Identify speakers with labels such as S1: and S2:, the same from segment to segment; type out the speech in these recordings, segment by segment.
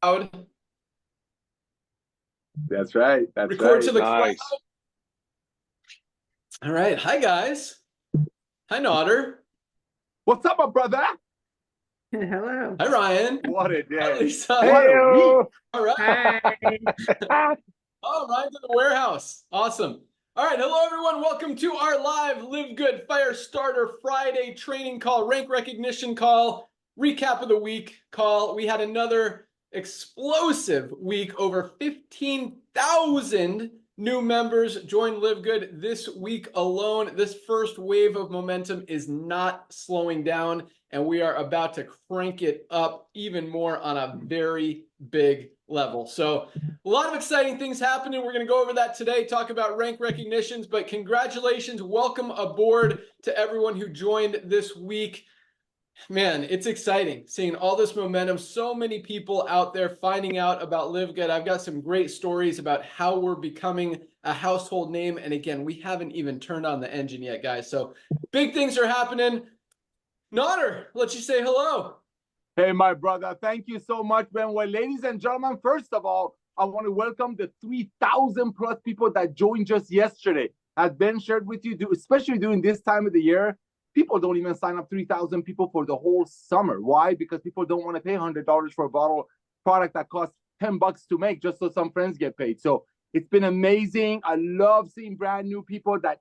S1: Crowd.
S2: That's right. That's
S1: Record
S2: right.
S1: to the
S3: Nice.
S1: crowd. All right. Hi, guys. Hi, Nodder.
S2: What's up, my brother?
S4: Hello.
S1: Hi, Ryan.
S2: What a day.
S1: Hi, Lisa.
S2: What a week.
S1: All right.
S4: Hi.
S1: Oh, Ryan's in the warehouse. Awesome. All right. Hello, everyone. Welcome to our live LiveGood Firestarter Friday training call, rank recognition call, recap of the week call. We had another explosive week. Over 15,000 new members joined LiveGood this week alone. This first wave of momentum is not slowing down, and we are about to crank it up even more on a very big level. So a lot of exciting things happening. We're going to go over that today, talk about rank recognitions, but congratulations. Welcome aboard to everyone who joined this week. Man, it's exciting seeing all this momentum. So many people out there finding out about LiveGood. I've got some great stories about how we're becoming a household name. And again, we haven't even turned on the engine yet, guys. So big things are happening. Nodder, let you say hello.
S2: Hey, my brother. Thank you so much, Ben. Well, ladies and gentlemen, first of all, I want to welcome the 3,000 plus people that joined just yesterday. As Ben shared with you, especially during this time of the year, people don't even sign up 3,000 people for the whole summer. Why? Because people don't want to pay $100 for a bottle product that costs $10 to make just so some friends get paid. So it's been amazing. I love seeing brand new people that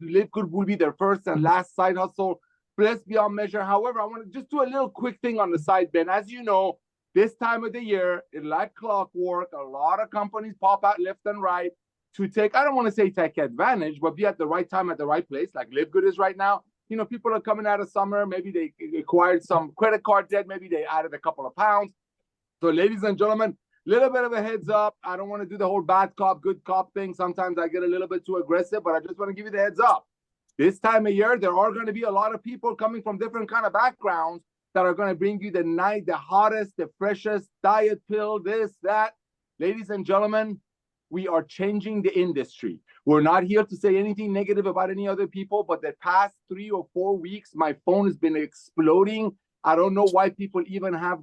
S2: LiveGood will be their first and last side hustle. Blessed beyond measure. However, I want to just do a little quick thing on the side, Ben. As you know, this time of the year, like clockwork, a lot of companies pop out left and right to take, I don't want to say take advantage, but be at the right time at the right place, like LiveGood is right now. You know, people are coming out of summer. Maybe they acquired some credit card debt. Maybe they added a couple of pounds. So, ladies and gentlemen, little bit of a heads up. I don't want to do the whole bad cop, good cop thing. Sometimes I get a little bit too aggressive, but I just want to give you the heads up. This time of year, there are going to be a lot of people coming from different kind of backgrounds that are going to bring you the hottest, the freshest diet pill, this, that. Ladies and gentlemen, we are changing the industry. We're not here to say anything negative about any other people, but the past 3 or 4 weeks, my phone has been exploding. I don't know why people even have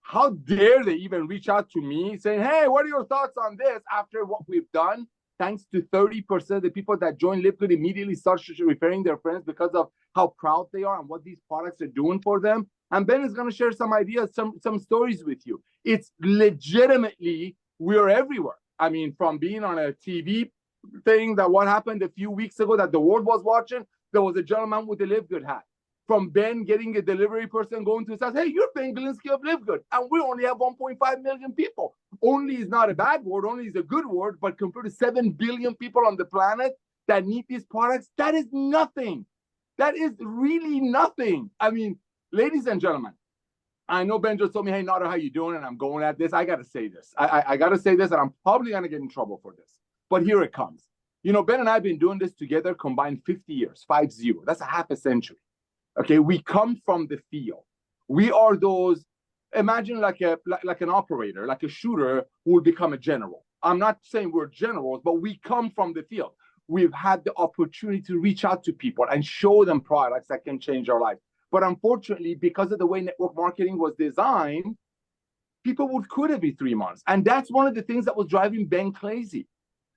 S2: how dare they even reach out to me saying, hey, what are your thoughts on this after what we've done? Thanks to 30% of the people that join LiveGood immediately start referring their friends because of how proud they are and what these products are doing for them. And Ben is going to share some ideas, some stories with you. It's legitimately, we're everywhere. I mean, from being on a TV thing that what happened a few weeks ago that the world was watching, there was a gentleman with a LiveGood hat. From Ben getting a delivery person going to his house, hey, you're Ben Glinsky of LiveGood. And we only have 1.5 million people. Only is not a bad word, only is a good word, but compared to 7 billion people on the planet that need these products, that is nothing. That is really nothing. I mean, ladies and gentlemen, I know Ben just told me, hey, Nodder, how you doing? And I'm going at this. I got to say this. I got to say this, and I'm probably going to get in trouble for this. But here it comes. You know, Ben and I have been doing this together combined 50 years, 50. That's a half a century. Okay, we come from the field. We are those, imagine like an operator, like a shooter who will become a general. I'm not saying we're generals, but we come from the field. We've had the opportunity to reach out to people and show them products that can change our life. But unfortunately, because of the way network marketing was designed, people would quit every 3 months. And that's one of the things that was driving Ben crazy.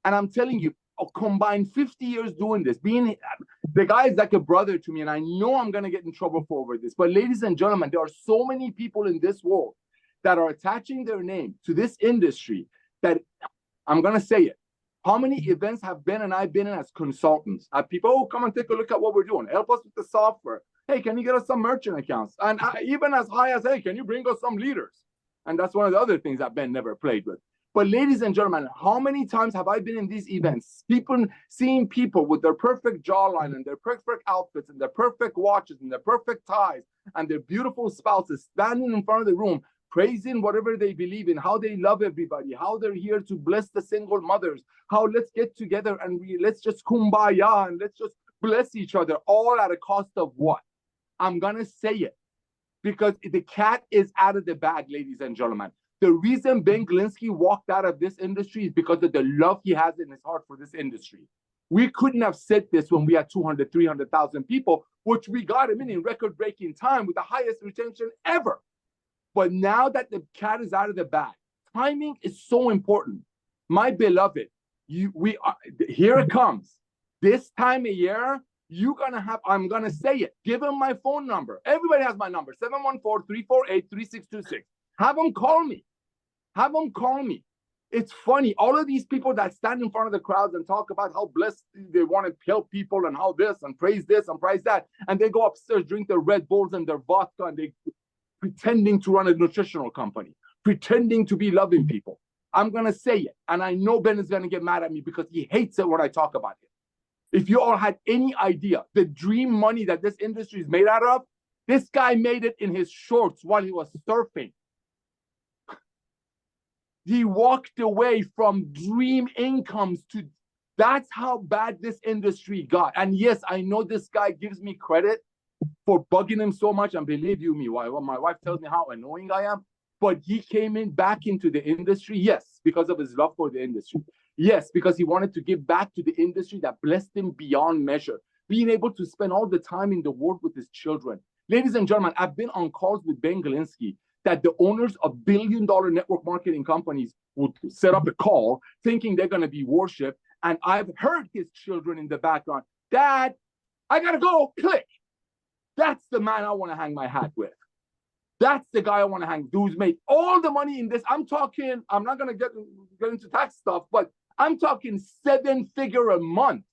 S2: And I'm telling you, combined 50 years doing this, being the guy is like a brother to me, and I know I'm going to get in trouble for over this. But ladies and gentlemen, there are so many people in this world that are attaching their name to this industry that I'm going to say it. How many events have Ben and I been in as consultants? People who come and take a look at what we're doing. Help us with the software. Hey, can you get us some merchant accounts? And even as high as, hey, can you bring us some leaders? And that's one of the other things that Ben never played with. But ladies and gentlemen, how many times have I been in these events? Seeing people with their perfect jawline and their perfect outfits and their perfect watches and their perfect ties and their beautiful spouses standing in front of the room, praising whatever they believe in, how they love everybody, how they're here to bless the single mothers, how let's get together and let's just kumbaya and let's just bless each other, all at a cost of what? I'm going to say it because the cat is out of the bag, ladies and gentlemen. The reason Ben Glinsky walked out of this industry is because of the love he has in his heart for this industry. We couldn't have said this when we had 200, 300,000 people, which we got him in record-breaking time with the highest retention ever. But now that the cat is out of the bag, timing is so important. My beloved, here it comes. This time of year, I'm gonna say it. Give them my phone number. Everybody has my number, 714-348-3626. Have them call me. Have them call me. It's funny. All of these people that stand in front of the crowds and talk about how blessed they want to help people and how this and praise that, and they go upstairs, drink their Red Bulls and their vodka, and they pretending to run a nutritional company, pretending to be loving people. I'm going to say it, and I know Ben is going to get mad at me because he hates it when I talk about it. If you all had any idea the dream money that this industry is made out of, this guy made it in his shorts while he was surfing. He walked away from dream incomes to, that's how bad this industry got. And yes, I know this guy gives me credit for bugging him so much. And believe you me, my wife tells me how annoying I am. But he came back into the industry, yes, because of his love for the industry. Yes, because he wanted to give back to the industry that blessed him beyond measure. Being able to spend all the time in the world with his children. Ladies and gentlemen, I've been on calls with Ben Galinsky that the owners of billion-dollar network marketing companies would set up a call thinking they're going to be worshipped. And I've heard his children in the background, Dad, I got to go, click. That's the man I want to hang my hat with. That's the guy I want to hang, who's made all the money in this. I'm talking, I'm not going to get into tax stuff, but I'm talking 7-figure a month.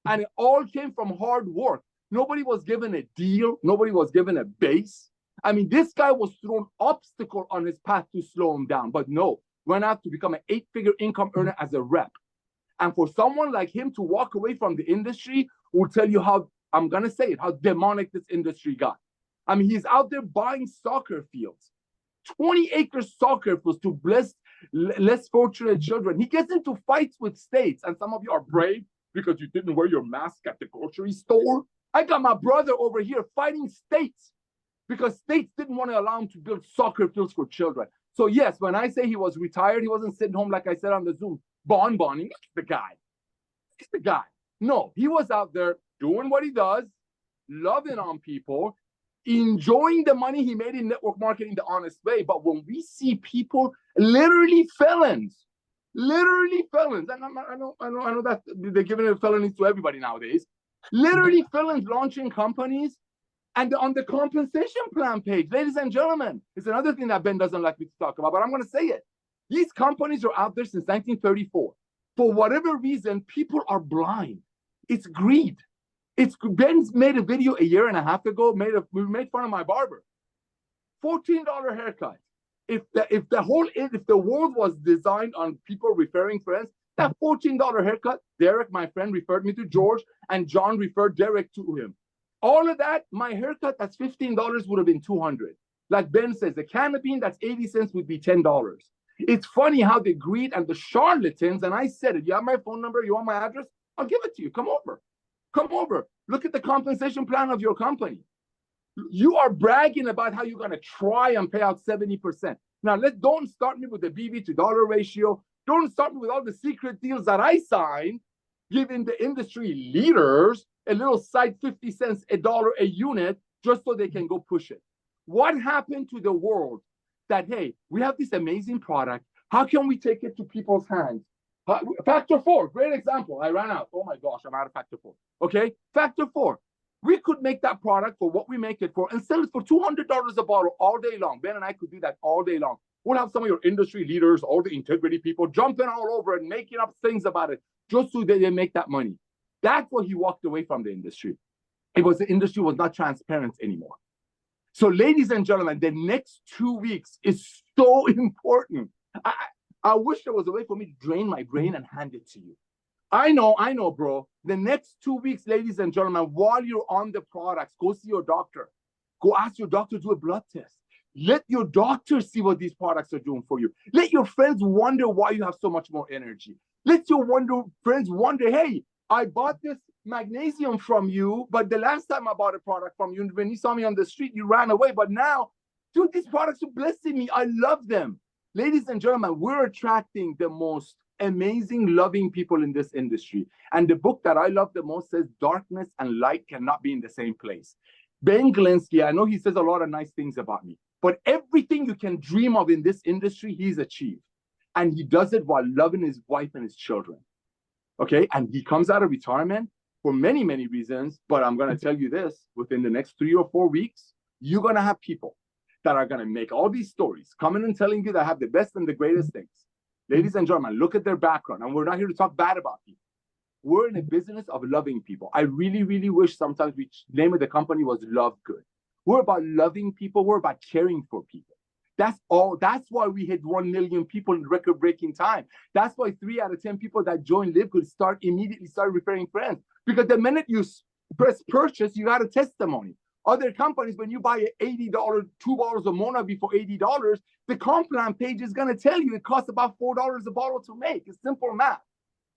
S2: And it all came from hard work. Nobody was given a deal. Nobody was given a base. I mean, this guy was thrown obstacle on his path to slow him down. But no, went out to become an 8-figure income earner as a rep. And for someone like him to walk away from the industry will tell you how, I'm going to say it, how demonic this industry got. I mean, he's out there buying soccer fields, 20-acre soccer fields to bless less fortunate children. He gets into fights with states, and some of you are brave because you didn't wear your mask at the grocery store. I got my brother over here fighting states because states didn't want to allow him to build soccer fields for children. So yes, when I say he was retired, he wasn't sitting home, like I said on the Zoom, bonboning. Look at the guy. Look at the guy. No, he was out there doing what he does, loving on people, enjoying the money he made in network marketing the honest way. But when we see people, literally felons, and I know that they're giving felonies to everybody nowadays, literally felons launching companies, and on the compensation plan page, ladies and gentlemen, it's another thing that Ben doesn't like me to talk about, but I'm going to say it. These companies are out there since 1934. For whatever reason, people are blind. It's greed. Ben's made a video a year and a half ago. We made fun of my barber. $14 haircut. If the world was designed on people referring friends, that $14 haircut, Derek, my friend, referred me to George, and John referred Derek to him. All of that, my haircut, that's $15 would have been $200. Like Ben says, the canopy that's 80 cents would be $10. It's funny how the greed and the charlatans, and I said it, you have my phone number, you want my address? I'll give it to you. Come over. Come over. Look at the compensation plan of your company. You are bragging about how you're going to try and pay out 70%. Now, don't start me with the BB to dollar ratio. Don't start me with all the secret deals that I signed, giving the industry leaders a little side 50 cents, $1 a unit, just so they can go push it. What happened to the world that, hey, we have this amazing product. How can we take it to people's hands? Factor 4, great example. I ran out. Oh my gosh, I'm out of factor 4. Okay, factor 4. We could make that product for what we make it for and sell it for $200 a bottle all day long. Ben and I could do that all day long. We'll have some of your industry leaders, all the integrity people jumping all over and making up things about it just so that they make that money. That's why he walked away from the industry. The industry was not transparent anymore. So ladies and gentlemen, the next 2 weeks is so important. I wish there was a way for me to drain my brain and hand it to you. I know, bro. The next 2 weeks, ladies and gentlemen, while you're on the products, go see your doctor. Go ask your doctor to do a blood test. Let your doctor see what these products are doing for you. Let your friends wonder why you have so much more energy. Let your friends wonder, hey, I bought this magnesium from you, but the last time I bought a product from you, when you saw me on the street, you ran away. But now, dude, these products are blessing me. I love them. Ladies and gentlemen, we're attracting the most amazing, loving people in this industry. And the book that I love the most says darkness and light cannot be in the same place. Ben Galinsky, I know he says a lot of nice things about me. But everything you can dream of in this industry, he's achieved. And he does it while loving his wife and his children. Okay. And he comes out of retirement for many, many reasons. But I'm going to tell you this, within the next 3 or 4 weeks, you're going to have people that are going to make all these stories coming and telling you that have the best and the greatest things. Ladies and gentlemen, look at their background. And we're not here to talk bad about people. We're in the business of loving people. I really, really wish sometimes the name of the company was LiveGood. We're about loving people. We're about caring for people. That's all. That's why we hit 1 million people in record-breaking time. That's why 3 out of 10 people that join LiveGood immediately start referring friends. Because the minute you press purchase, you got a testimony. Other companies, when you buy an $80, 2 bottles of Mona for $80, the comp plan page is going to tell you it costs about $4 a bottle to make. It's simple math.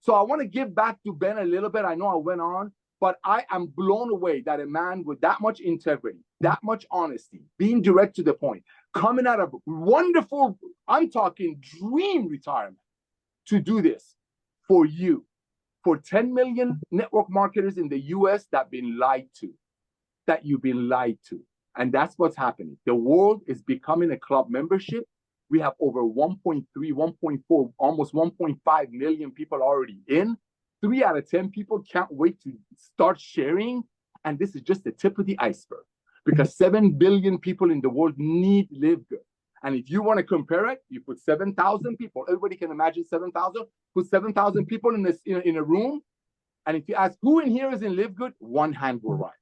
S2: So I want to give back to Ben a little bit. I know I went on, but I am blown away that a man with that much integrity, that much honesty, being direct to the point, coming out of wonderful, I'm talking dream retirement, to do this for you, for 10 million network marketers in the US that have been lied to, that you've been lied to. And that's what's happening. The world is becoming a club membership. We have over 1.3, 1.4, almost 1.5 million people already in. 3 out of 10 people can't wait to start sharing. And this is just the tip of the iceberg, because 7 billion people in the world need LiveGood. And if you want to compare it, you put 7,000 people. Everybody can imagine 7,000. Put 7,000 people in a room. And if you ask who in here is in LiveGood, 1 hand will rise.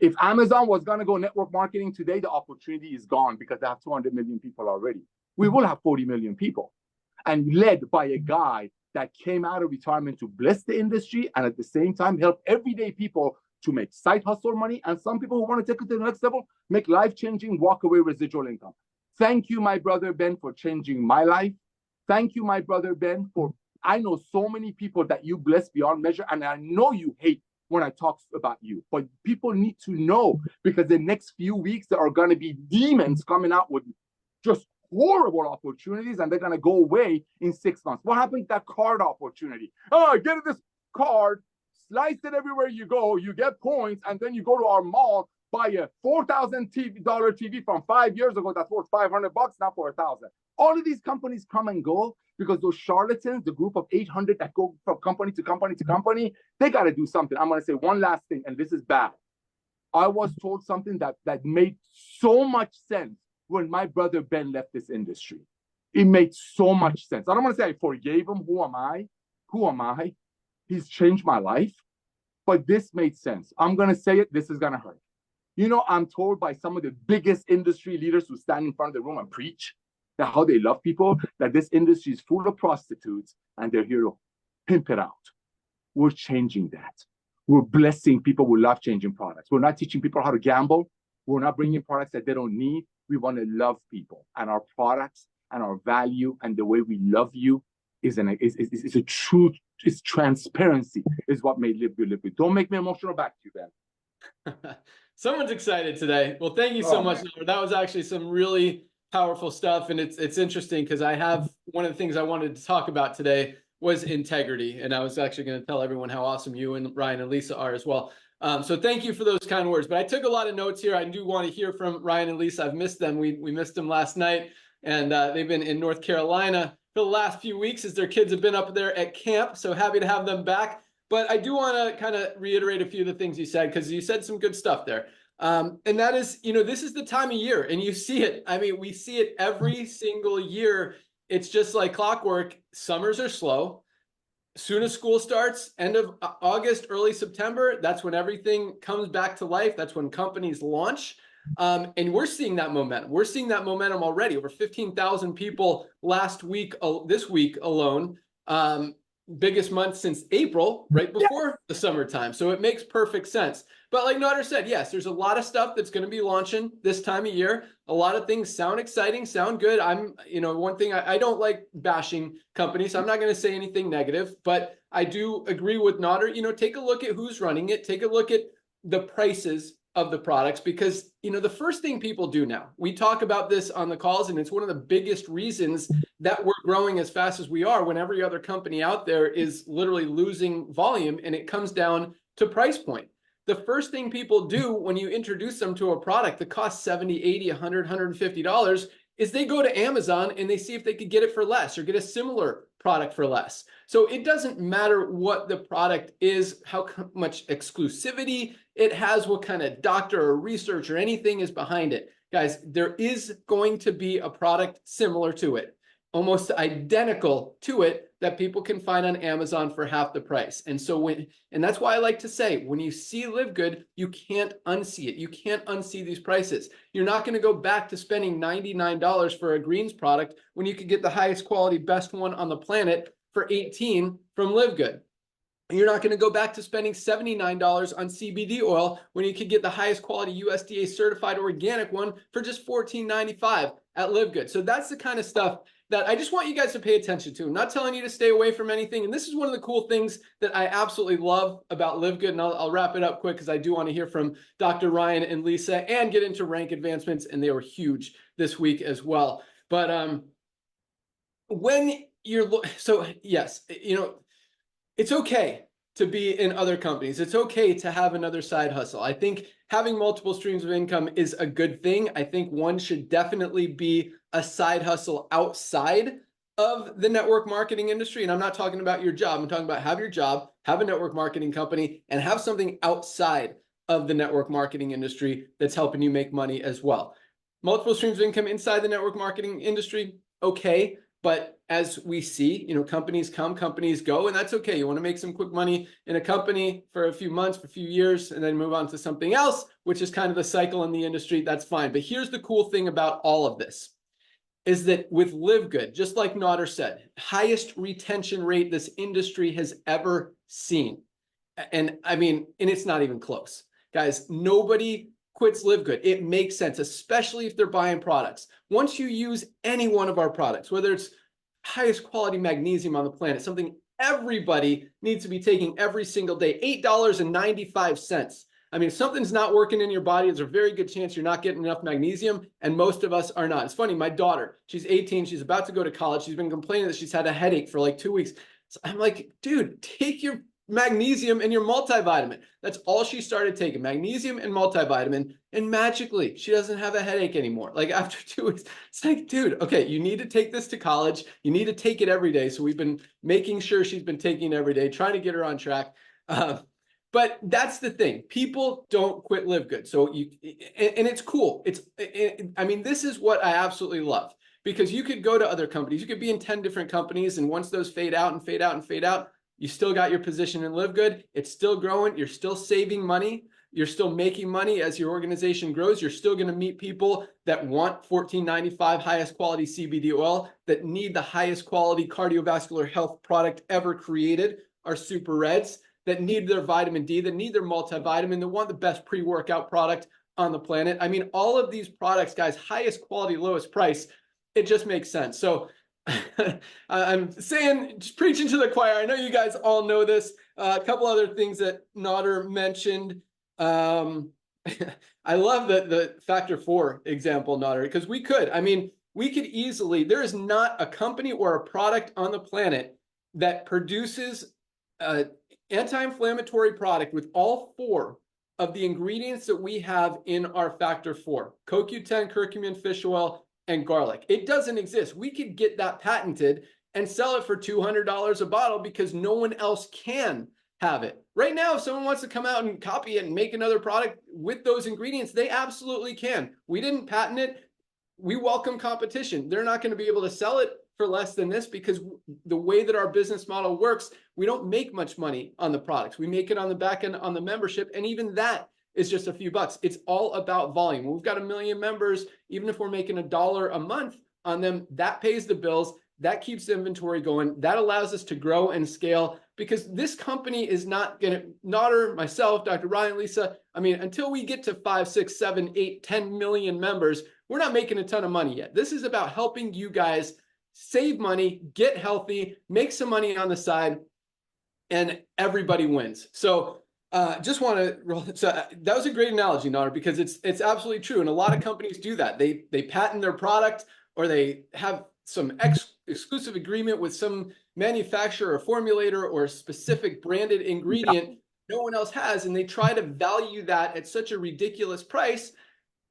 S2: If Amazon was going to go network marketing today, the opportunity is gone because they have 200 million people already. We will have 40 million people, and led by a guy that came out of retirement to bless the industry and at the same time help everyday people to make side hustle money. And some people who want to take it to the next level, make life-changing, walk-away residual income. Thank you, my brother Ben, for changing my life. Thank you, my brother Ben, for I know so many people that you bless beyond measure, and I know you hate when I talk about you, but people need to know, because the next few weeks there are going to be demons coming out with just horrible opportunities, and they're going to go away in 6 months. What happened to that card opportunity? Oh, get this card, slice it everywhere you go, you get points, and then you go to our mall, buy a $4,000 TV from 5 years ago that's worth $500, now for $1,000. All of these companies come and go because those charlatans, the group of 800 that go from company to company to company, they got to do something. I'm going to say one last thing, and this is bad. I was told something that made so much sense when my brother Ben left this industry. It made so much sense. I don't want to say I forgave him. Who am I? Who am I? He's changed my life. But this made sense. I'm going to say it. This is going to hurt. You know, I'm told by some of the biggest industry leaders who stand in front of the room and preach that how they love people, that this industry is full of prostitutes and they're here to pimp it out. We're changing that. We're blessing people with life-changing products. We're not teaching people how to gamble. We're not bringing products that they don't need. We want to love people, and our products and our value and the way we love you is a true, it's transparency is what made LiveGood LiveGood. Don't make me emotional. Back to you, Ben.
S1: Someone's excited today. Well, thank you so much. Man. That was actually some really powerful stuff. And it's interesting because I have one of the things I wanted to talk about today was integrity. And I was actually going to tell everyone how awesome you and Ryan and Lisa are as well. So thank you for those kind words. But I took a lot of notes here. I do want to hear from Ryan and Lisa. I've missed them. We missed them last night. And they've been in North Carolina for the last few weeks as their kids have been up there at camp. So happy to have them back. But I do want to kind of reiterate a few of the things you said, because you said some good stuff there. And that is, you know, this is the time of year and you see it. I mean, we see it every single year. It's just like clockwork. Summers are slow. Soon as school starts, end of August, early September, that's when everything comes back to life. That's when companies launch. And we're seeing that momentum. We're seeing that momentum already. Over 15,000 people last week, this week alone. Biggest month since April, right before the summertime. So it makes perfect sense. But like Nader said, yes, there's a lot of stuff that's going to be launching this time of year. A lot of things sound exciting, sound good. One thing I don't like bashing companies. So I'm not going to say anything negative, but I do agree with Nader. Take a look at who's running it. Take a look at the prices of the products, because, the first thing people do now, we talk about this on the calls, and it's one of the biggest reasons that we're growing as fast as we are when every other company out there is literally losing volume, and it comes down to price point. the first thing people do when you introduce them to a product that costs 70, 80, 100, $150 is they go to Amazon and they see if they could get it for less or get a similar product for less. So it doesn't matter what the product is, how much exclusivity it has, what kind of doctor or research or anything is behind it. Guys, there is going to be a product similar to it, almost identical to it, that people can find on Amazon for half the price. And so and that's why I like to say, when you see LiveGood, you can't unsee it. You can't unsee these prices. You're not going to go back to spending $99 for a greens product when you could get the highest quality, best one on the planet for $18 from LiveGood. You're not going to go back to spending $79 on CBD oil when you could get the highest quality USDA certified organic one for just $14.95 at LiveGood. So that's the kind of stuff that I just want you guys to pay attention to. I'm not telling you to stay away from anything. And this is one of the cool things that I absolutely love about LiveGood. And I'll wrap it up quick because I do want to hear from Dr. Ryan and Lisa and get into rank advancements. And they were huge this week as well. But when you're, so yes, you know, it's okay to be in other companies. It's okay to have another side hustle. I think having multiple streams of income is a good thing. I think one should definitely be a side hustle outside of the network marketing industry. And I'm not talking about your job. I'm talking about have your job, have a network marketing company, and have something outside of the network marketing industry that's helping you make money as well. Multiple streams of income inside the network marketing industry, okay. But as we see, you know, companies come, companies go, and that's okay. You want to make some quick money in a company for a few months, for a few years, and then move on to something else, which is kind of the cycle in the industry. That's fine. But here's the cool thing about all of this is that with LiveGood, just like Nader said, highest retention rate this industry has ever seen. And I mean, and it's not even close. Guys, nobody quits LiveGood. It makes sense, especially if they're buying products. Once you use any one of our products, whether it's highest quality magnesium on the planet, something everybody needs to be taking every single day, $8.95. I mean, if something's not working in your body, there's a very good chance you're not getting enough magnesium, and most of us are not. It's funny, my daughter, she's 18, she's about to go to college. She's been complaining that she's had a headache for like 2 weeks. So I'm like, dude, take your magnesium and your multivitamin. That's all she started taking, magnesium and multivitamin, and magically she doesn't have a headache anymore. Like after 2 weeks, it's like, dude, okay, you need to take this to college. You need to take it every day. So we've been making sure she's been taking it every day, trying to get her on track. But that's the thing. People don't quit LiveGood. So and it's cool. I mean, this is what I absolutely love, because you could go to other companies. You could be in 10 different companies, and once those fade out and fade out and fade out, you still got your position in LiveGood. It's still growing. You're still saving money. You're still making money as your organization grows. You're still going to meet people that want $14.95 highest quality CBD oil, that need the highest quality cardiovascular health product ever created, our Super Reds, that need their vitamin D, that need their multivitamin, that want the best pre-workout product on the planet. I mean, all of these products, guys, highest quality, lowest price. It just makes sense. So I'm saying, just preaching to the choir. I know you guys all know this. A couple other things that Nader mentioned. I love the factor 4 example, Nader, because we could easily, there is not a company or a product on the planet that produces an anti-inflammatory product with all 4 of the ingredients that we have in our factor 4, CoQ10, curcumin, fish oil, and garlic. It doesn't exist. We could get that patented and sell it for $200 a bottle because no one else can have it. Right now, if someone wants to come out and copy it and make another product with those ingredients, they absolutely can. We didn't patent it. We welcome competition. They're not going to be able to sell it for less than this because the way that our business model works, we don't make much money on the products. We make it on the back end on the membership, and even that is just a few bucks. It's all about volume. We've got 1 million members. Even if we're making $1 a month on them, that pays the bills. That keeps the inventory going. That allows us to grow and scale, because this company is not going to, Nader, myself, Dr. Ryan, Lisa, I mean, until we get to 5, 6, 7, 8, 10 million members, we're not making a ton of money yet. This is about helping you guys save money, get healthy, make some money on the side, and everybody wins. So just want to, so that was a great analogy, Nader, because it's absolutely true. And a lot of companies do that. They patent their product, or they have some exclusive agreement with some manufacturer or formulator or a specific branded ingredient, no one else has, and they try to value that at such a ridiculous price.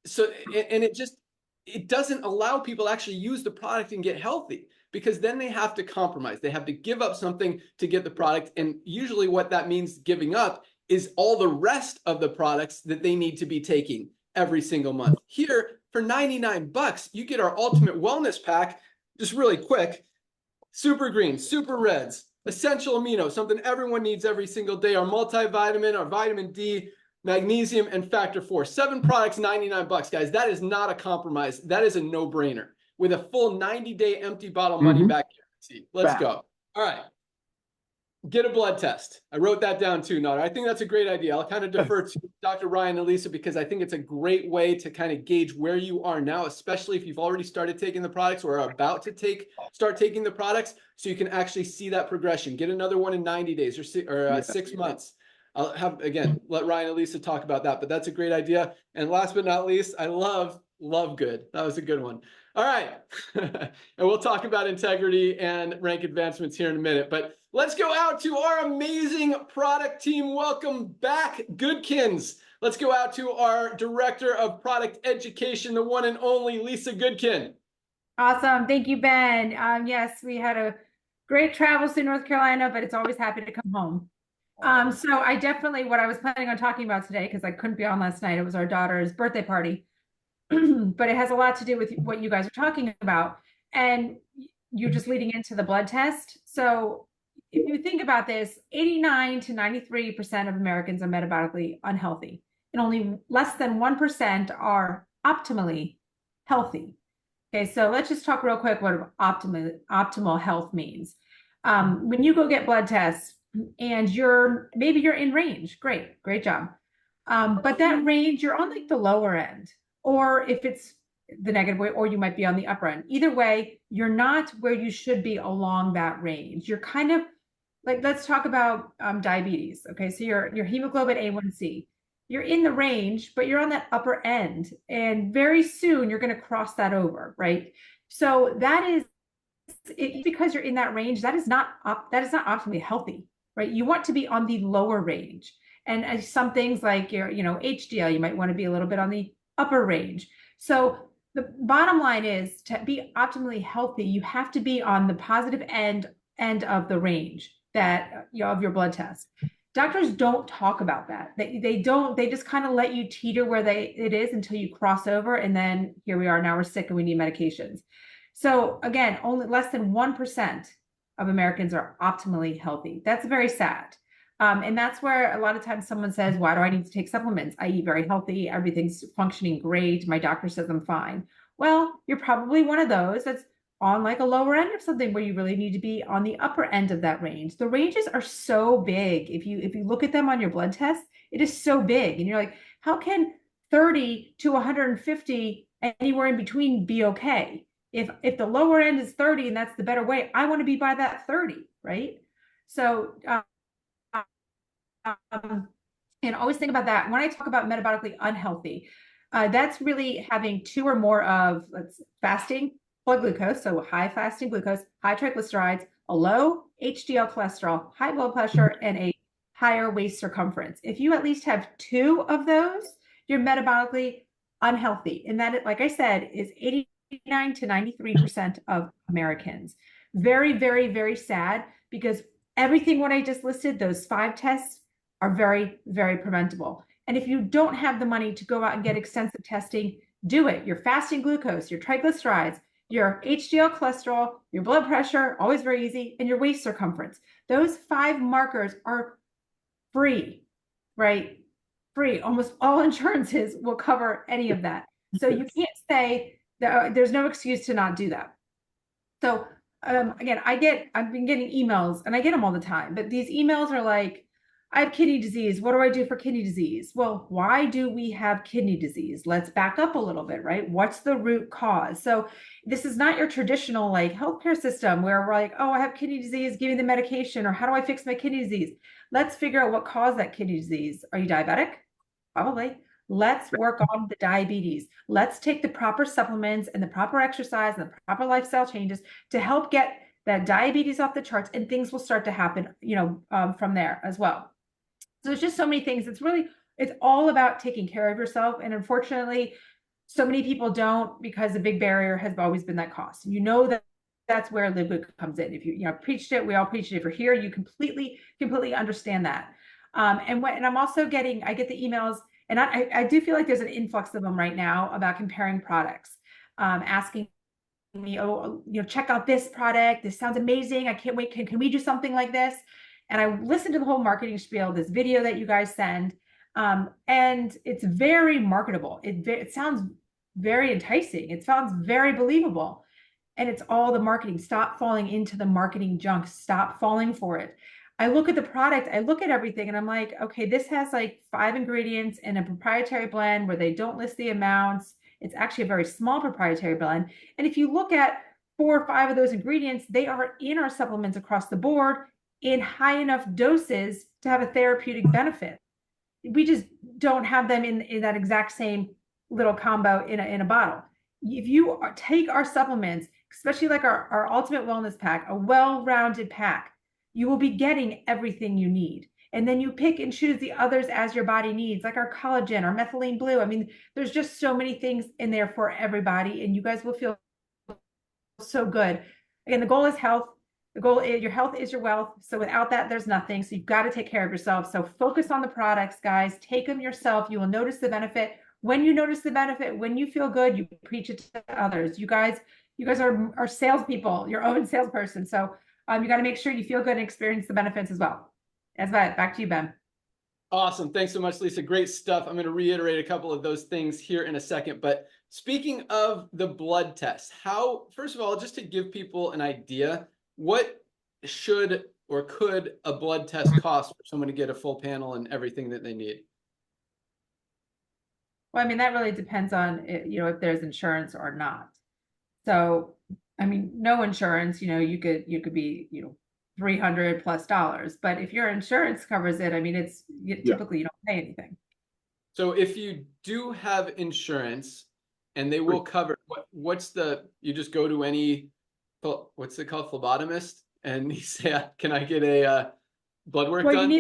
S1: So, and it doesn't allow people to actually use the product and get healthy, because then they have to compromise. They have to give up something to get the product. And usually what that means giving up is all the rest of the products that they need to be taking every single month. Here, for 99 bucks, you get our ultimate wellness pack, just really quick. Super green, super reds, essential amino, something everyone needs every single day, our multivitamin, our vitamin D, magnesium, and factor 4. 7 products, 99 bucks, guys. That is not a compromise. That is a no-brainer with a full 90-day empty bottle money back guarantee. Let's go. All right. Get a blood test. I wrote that down too, Nader. I think that's a great idea. I'll kind of defer to Dr. Ryan and Lisa, because I think it's a great way to kind of gauge where you are now, especially if you've already started taking the products or are about to start taking the products, so you can actually see that progression. Get another one in 90 days or 6 months. I'll have, again, let Ryan and Lisa talk about that, but that's a great idea. And last but not least, I love LiveGood. That was a good one. All right. And we'll talk about integrity and rank advancements here in a minute, but let's go out to our amazing product team. Welcome back, Goodkins. Let's go out to our Director of Product Education, the one and only Lisa Goodkin.
S4: Awesome. Thank you, Ben. Yes, we had a great travels to North Carolina, but it's always happy to come home. So I definitely, what I was planning on talking about today, because I couldn't be on last night, it was our daughter's birthday party. But it has a lot to do with what you guys are talking about. And you're just leading into the blood test. So if you think about this, 89 to 93% of Americans are metabolically unhealthy, and only less than 1% are optimally healthy. Okay, so let's just talk real quick what optimal health means. When you go get blood tests and maybe you're in range, great job. But that range, you're on like the lower end, or if it's the negative way, or you might be on the upper end. Either way, you're not where you should be along that range. You're kind of like, let's talk about diabetes. Okay, so your hemoglobin A1C, you're in the range, but you're on that upper end, and very soon you're going to cross that over, right? So that is because you're in that range. That is not optimally healthy, right? You want to be on the lower range, and some things like your HDL, you might want to be a little bit on the upper range. So the bottom line is, to be optimally healthy, you have to be on the positive end of the range that of your blood test. Doctors don't talk about that. They just kind of let you teeter where it is until you cross over, and then here we are, now we're sick and we need medications. So again, only less than 1% of Americans are optimally healthy. That's very sad. And that's where a lot of times someone says, why do I need to take supplements? I eat very healthy. Everything's functioning great. My doctor says I'm fine. Well, you're probably one of those that's on like a lower end of something where you really need to be on the upper end of that range. The ranges are so big. If you look at them on your blood test, it is so big. And you're like, how can 30 to 150, anywhere in between, be okay? If the lower end is 30 and that's the better way, I want to be by that 30, right? So, and always think about that. When I talk about metabolically unhealthy, that's really having 2 or more of fasting blood glucose, so high fasting glucose, high triglycerides, a low HDL cholesterol, high blood pressure, and a higher waist circumference. If you at least have 2 of those, you're metabolically unhealthy. And that, like I said, is 89 to 93% of Americans. Very, very, very sad, because everything what I just listed, those 5 tests, are very, very preventable. And if you don't have the money to go out and get extensive testing, do it. Your fasting glucose, your triglycerides, your HDL cholesterol, your blood pressure, always very easy, and your waist circumference. Those 5 markers are free, right? Free. Almost all insurances will cover any of that. So you can't say that there's no excuse to not do that. So again, I've been getting emails, and I get them all the time, but these emails are like, I have kidney disease. What do I do for kidney disease? Well, why do we have kidney disease? Let's back up a little bit, right? What's the root cause? So this is not your traditional like healthcare system where we're like, oh, I have kidney disease, give me the medication, or how do I fix my kidney disease? Let's figure out what caused that kidney disease. Are you diabetic? Probably. Let's work on the diabetes. Let's take the proper supplements and the proper exercise and the proper lifestyle changes to help get that diabetes off the charts, and things will start to happen, from there as well. So there's just so many things. It's all about taking care of yourself. And unfortunately, so many people don't, because the big barrier has always been that cost. You know that that's where LiveGood comes in. If you preached it, we all preached it. If you're here, you completely understand that. And I'm also I get the emails, and I do feel like there's an influx of them right now about comparing products, asking me, oh, check out this product. This sounds amazing. I can't wait. Can we do something like this? And I listened to the whole marketing spiel, this video that you guys send, and it's very marketable. It sounds very enticing. It sounds very believable. And it's all the marketing. Stop falling into the marketing junk. Stop falling for it. I look at the product, I look at everything, and I'm like, okay, this has like 5 ingredients in a proprietary blend where they don't list the amounts. It's actually a very small proprietary blend. And if you look at 4 or 5 of those ingredients, they are in our supplements across the board in high enough doses to have a therapeutic benefit. We just don't have them in that exact same little combo in a bottle. If you take our supplements, especially like our Ultimate Wellness Pack, a well-rounded pack, you will be getting everything you need. And then you pick and choose the others as your body needs, like our collagen, our methylene blue. I mean, there's just so many things in there for everybody, and you guys will feel so good. Again, the goal is health. The goal is your health is your wealth. So without that, there's nothing. So you've got to take care of yourself. So focus on the products, guys. Take them yourself. You will notice the benefit. When you notice the benefit, when you feel good, you preach it to others. You guys are salespeople, your own salesperson. So you got to make sure you feel good and experience the benefits as well. That's that. Back to you, Ben.
S1: Awesome. Thanks so much, Lisa. Great stuff. I'm going to reiterate a couple of those things here in a second. But speaking of the blood test, first of all, just to give people an idea, what should or could a blood test cost for someone to get a full panel and everything that they need?
S4: Well, I mean, that really depends on, if there's insurance or not. So, I mean, no insurance, you could be, $300+ but if your insurance covers it, I mean, typically you don't pay anything.
S1: So if you do have insurance and they will cover, you just go to any, what's it called, phlebotomist, and you say, can I get a blood work done?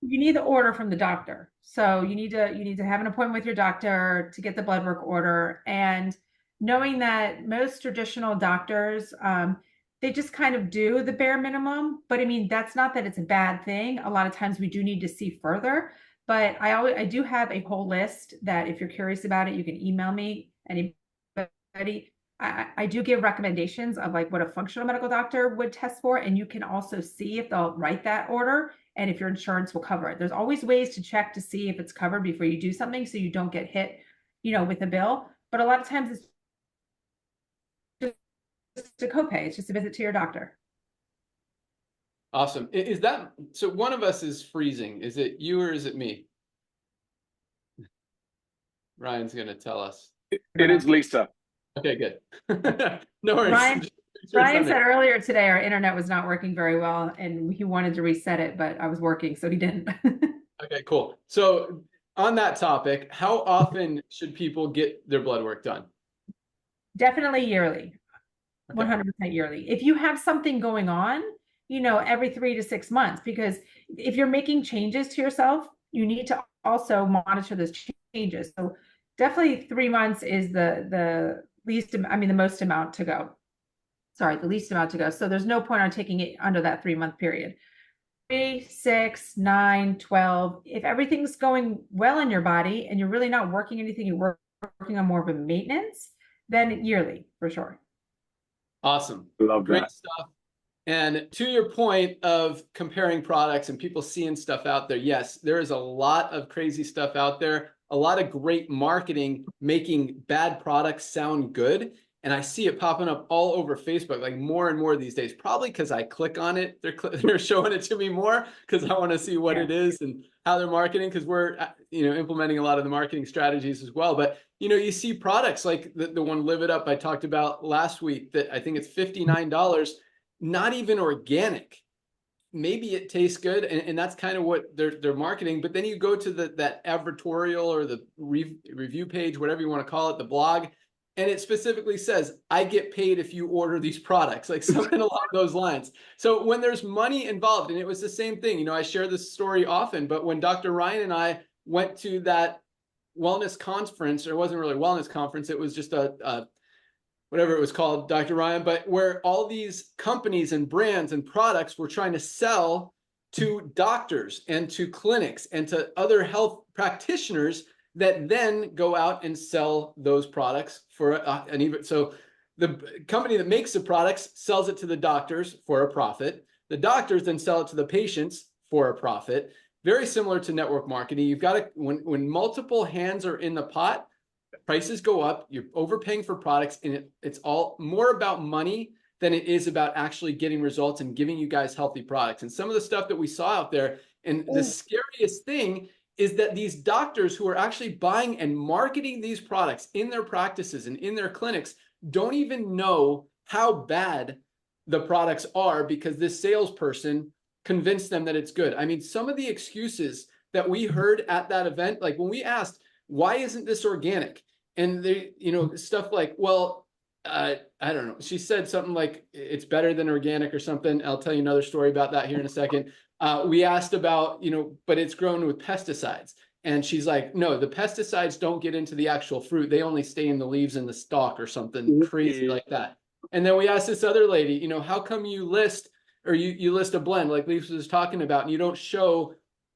S4: You need the order from the doctor. So you need to have an appointment with your doctor to get the blood work order. And knowing that most traditional doctors, they just kind of do the bare minimum. But I mean, that's not that it's a bad thing. A lot of times we do need to see further. But I do have a whole list that if you're curious about it, you can email me. Anybody. I do give recommendations of like what a functional medical doctor would test for. And you can also see if they'll write that order and if your insurance will cover it. There's always ways to check to see if it's covered before you do something so you don't get hit, with a bill. But a lot of times it's just a copay. It's just a visit to your doctor.
S1: Awesome. So one of us is freezing. Is it you or is it me? Ryan's going to tell us.
S3: It is Lisa.
S1: Okay, good. No worries.
S4: Ryan said earlier today our internet was not working very well and he wanted to reset it, but I was working, so he didn't.
S1: Okay, cool. So on that topic, how often should people get their blood work done?
S4: Definitely yearly.
S1: Okay.
S4: 100% yearly. If you have something going on, every 3 to 6 months, because if you're making changes to yourself, you need to also monitor those changes. So definitely 3 months is the most amount to go. Sorry, the least amount to go. So there's no point on taking it under that 3-month period. 3, 6, 9, 12. If everything's going well in your body and you're really not working anything, you're working on more of a maintenance, then yearly for sure.
S1: Awesome.
S3: Love
S1: Great
S3: that.
S1: stuff. And to your point of comparing products and people seeing stuff out there, yes, there is a lot of crazy stuff out there, a lot of great marketing making bad products sound good. And I see it popping up all over Facebook, like more and more these days, probably because I click on it. They're showing it to me more because I want to see what it is and how they're marketing, because we're, implementing a lot of the marketing strategies as well. But, you see products like the one Live It Up I talked about last week that I think it's $59, not even organic. Maybe it tastes good, and that's kind of what they're marketing. But then you go to that advertorial or the review page, whatever you want to call it, the blog, and it specifically says, I get paid if you order these products, like something along those lines. So when there's money involved, and it was the same thing, you know, I share this story often, but when Dr. Ryan and I went to that wellness conference, or it wasn't really a wellness conference, it was just a whatever it was called, Dr. Ryan, but where all these companies and brands and products were trying to sell to doctors and to clinics and to other health practitioners that then go out and sell those products for an even. So the company that makes the products sells it to the doctors for a profit. The doctors then sell it to the patients for a profit. Very similar to network marketing. You've got to, when multiple hands are in the pot, prices go up, you're overpaying for products, and it's all more about money than it is about actually getting results and giving you guys healthy products. And some of the stuff that we saw out there, and the scariest thing is that these doctors who are actually buying and marketing these products in their practices and in their clinics don't even know how bad the products are because this salesperson convinced them that it's good. I mean, some of the excuses that we heard at that event, like when we asked, why isn't this organic? And they, you know, stuff like, well, I don't know. She said something like it's better than organic or something. I'll tell you another story about that here in a second. We asked about, you know, but it's grown with pesticides. And she's like, no, the pesticides don't get into the actual fruit. They only stay in the leaves and the stalk or something crazy like that. And then we asked this other lady, you know, how come you list, or you list a blend like Lisa was talking about, and you don't show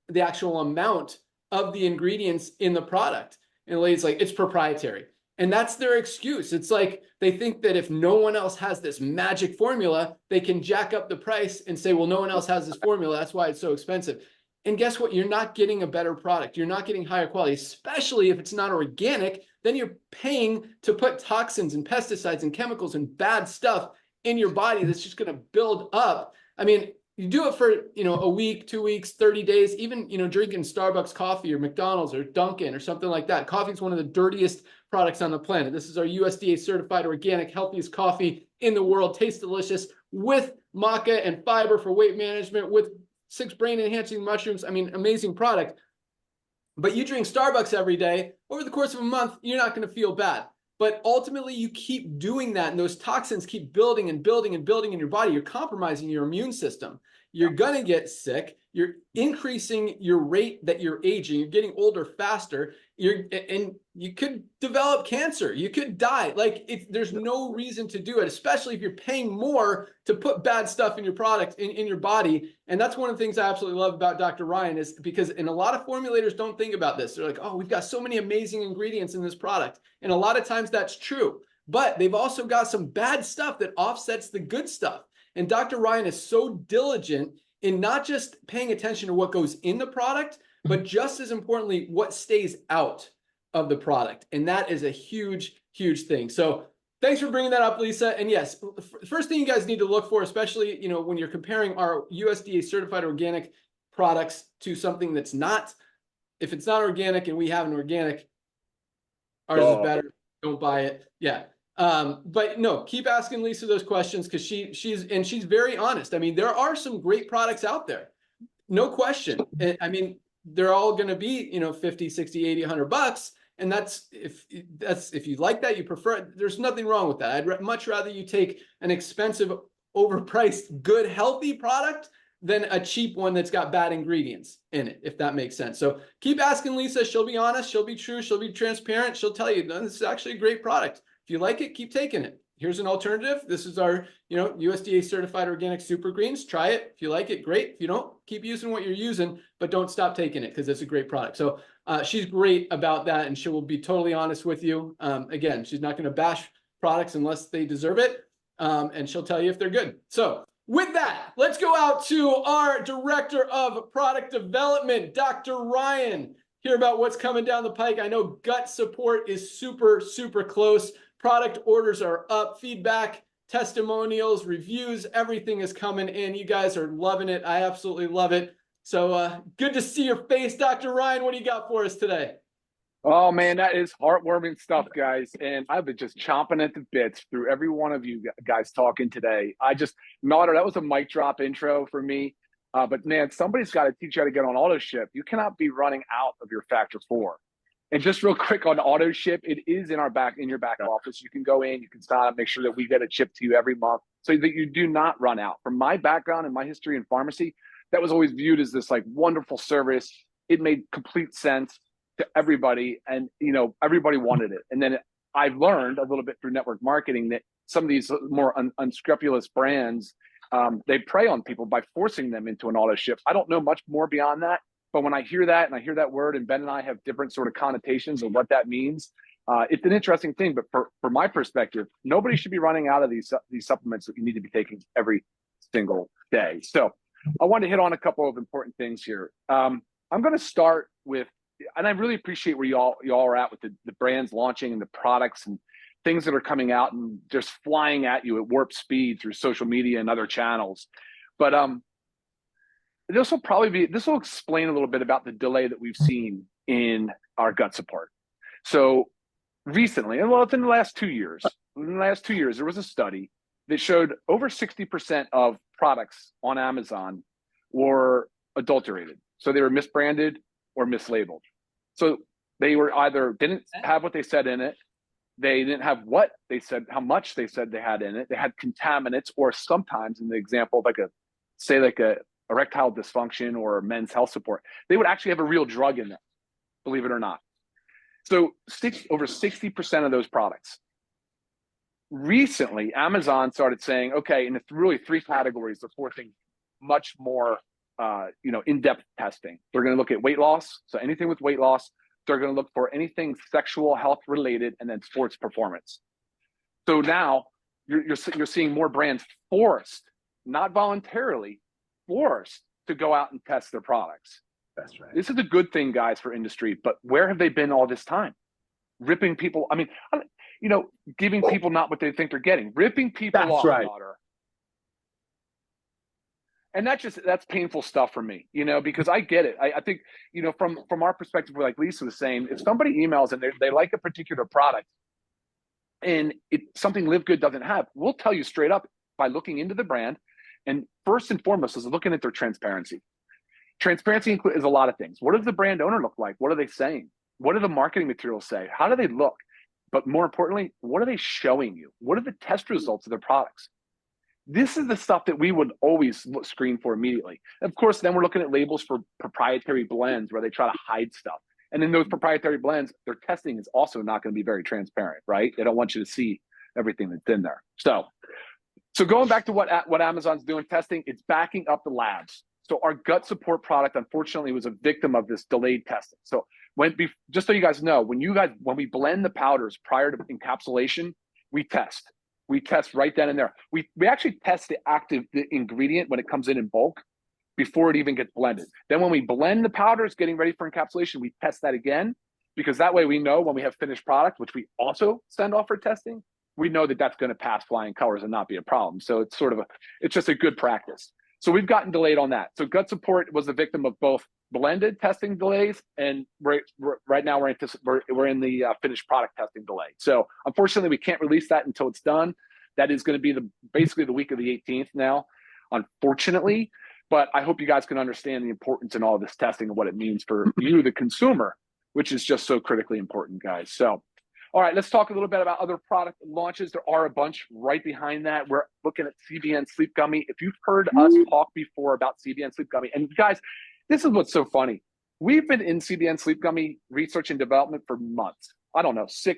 S1: the actual amount of the ingredients in the product? And the lady's like, it's proprietary. And that's their excuse. It's like they think that if no one else has this magic formula, they can jack up the price and say, well, no one else has this formula. That's why it's so expensive. And guess what? You're not getting a better product. You're not getting higher quality, especially if it's not organic. Then you're paying to put toxins and pesticides and chemicals and bad stuff in your body that's just going to build up. I mean, you do it for, you know, a week, 2 weeks, 30 days, even, you know, drinking Starbucks coffee or McDonald's or Dunkin' or something like that. Coffee is one of the dirtiest products on the planet. This is our USDA certified organic, healthiest coffee in the world. Tastes delicious with maca and fiber for weight management, with 6 brain enhancing mushrooms. I mean, amazing product. But you drink Starbucks every day, over the course of a month, you're not going to feel bad. But ultimately, you keep doing that, and those toxins keep building and building and building in your body. You're compromising your immune system. You're going to get sick. You're increasing your rate that you're aging. You're getting older faster. And you could develop cancer. You could die. Like, there's no reason to do it, especially if you're paying more to put bad stuff in your product, in your body. And that's one of the things I absolutely love about Dr. Ryan, is because, and a lot of formulators don't think about this. They're like, oh, we've got so many amazing ingredients in this product. And a lot of times that's true. But they've also got some bad stuff that offsets the good stuff. And Dr. Ryan is so diligent in not just paying attention to what goes in the product, but just as importantly, what stays out of the product. And that is a huge, huge thing. So thanks for bringing that up, Lisa. And yes, first thing you guys need to look for, especially, you know, when you're comparing our USDA certified organic products to something that's not, if it's not organic and we have an organic, ours is better, don't buy it. Yeah. But no, keep asking Lisa those questions, because she's very honest. I mean, there are some great products out there, no question. I mean, they're all going to be, you know, 50, 60, 80, $100. And that's if you like that, you prefer it, there's nothing wrong with that. I'd much rather you take an expensive, overpriced, good, healthy product than a cheap one that's got bad ingredients in it, if that makes sense. So keep asking Lisa. She'll be honest. She'll be true. She'll be transparent. She'll tell you, no, this is actually a great product. If you like it, keep taking it. Here's an alternative. This is our, you know, USDA certified organic super greens. Try it. If you like it, great. If you don't, keep using what you're using, but don't stop taking it, because it's a great product. So she's great about that, and she will be totally honest with you. Again, she's not going to bash products unless they deserve it, and she'll tell you if they're good. So with that, let's go out to our Director of Product Development, Dr. Ryan, hear about what's coming down the pike. I know gut support is super, super close. Product orders are up, feedback, testimonials, reviews, everything is coming in. You guys are loving it. I absolutely love it. So good to see your face, Dr. Ryan. What do you got for us today?
S3: Oh, man, that is heartwarming stuff, guys. And I've been just chomping at the bits through every one of you guys talking today. Nodder, that was a mic drop intro for me. But, man, somebody's got to teach you how to get on auto ship. You cannot be running out of your factor 4. And just real quick on auto ship, it is in your back office. You can go in, you can sign up, make sure that we get it shipped to you every month so that you do not run out. From my background and my history in pharmacy, that was always viewed as this like wonderful service. It made complete sense to everybody, and everybody wanted it. And then I've learned a little bit through network marketing that some of these more unscrupulous brands, they prey on people by forcing them into an auto ship. I don't know much more beyond that. But when I hear that, and I hear that word, and Ben and I have different sort of connotations of what that means, it's an interesting thing. But for my perspective, nobody should be running out of these supplements that you need to be taking every single day. So I want to hit on a couple of important things here. I'm going to start with, and I really appreciate where y'all are at with the brands launching and the products and things that are coming out and just flying at you at warp speed through social media and other channels. But this will explain a little bit about the delay that we've seen in our gut support. So recently, and well, it's in the last 2 years. In the last 2 years, there was a study that showed over 60% of products on Amazon were adulterated. So they were misbranded or mislabeled. So they were either didn't have what they said in it, they didn't have what they said, how much they said they had in it. They had contaminants, or sometimes in the example, like a erectile dysfunction or men's health support, they would actually have a real drug in there, believe it or not. So over 60% of those products. Recently, Amazon started saying, okay, and it's really 3 categories, the 4 things, much more in-depth testing. They're going to look at weight loss. So anything with weight loss, they're going to look for anything sexual health related, and then sports performance. So now you're seeing more brands forced, not voluntarily, forced to go out and test their products.
S2: That's right.
S3: This is a good thing, guys, for industry, but where have they been all this time? Ripping people, giving people not what they think they're getting, ripping people off,
S2: right.
S3: And that's painful stuff for me, because I get it. I think, from our perspective, we're like Lisa was saying, if somebody emails and they like a particular product and it's something LiveGood doesn't have, we'll tell you straight up by looking into the brand. And first and foremost is looking at their transparency. Transparency is a lot of things. What does the brand owner look like? What are they saying? What do the marketing materials say? How do they look? But more importantly, what are they showing you? What are the test results of their products? This is the stuff that we would always screen for immediately. Of course, then we're looking at labels for proprietary blends where they try to hide stuff. And in those proprietary blends, their testing is also not going to be very transparent, right? They don't want you to see everything that's in there. So going back to what Amazon's doing testing, it's backing up the labs. So our gut support product, unfortunately, was a victim of this delayed testing. So just so you guys know, when we blend the powders prior to encapsulation, we test. We test right then and there. We actually test the ingredient when it comes in bulk before it even gets blended. Then when we blend the powders getting ready for encapsulation, we test that again, because that way we know when we have finished product, which we also send off for testing, we know that that's going to pass flying colors and not be a problem. So it's it's just a good practice. So we've gotten delayed on that. So gut support was the victim of both blended testing delays, and right now we're in the finished product testing delay. So unfortunately, we can't release that until it's done. That is going to be basically the week of the 18th now, unfortunately. But I hope you guys can understand the importance in all of this testing and what it means for you, the consumer, which is just so critically important, guys. So, all right, let's talk a little bit about other product launches. There are a bunch right behind that. We're looking at CBN Sleep Gummy. If you've heard us talk before about CBN Sleep Gummy, and guys, this is what's so funny. We've been in CBN Sleep Gummy research and development for months. I don't know, 6+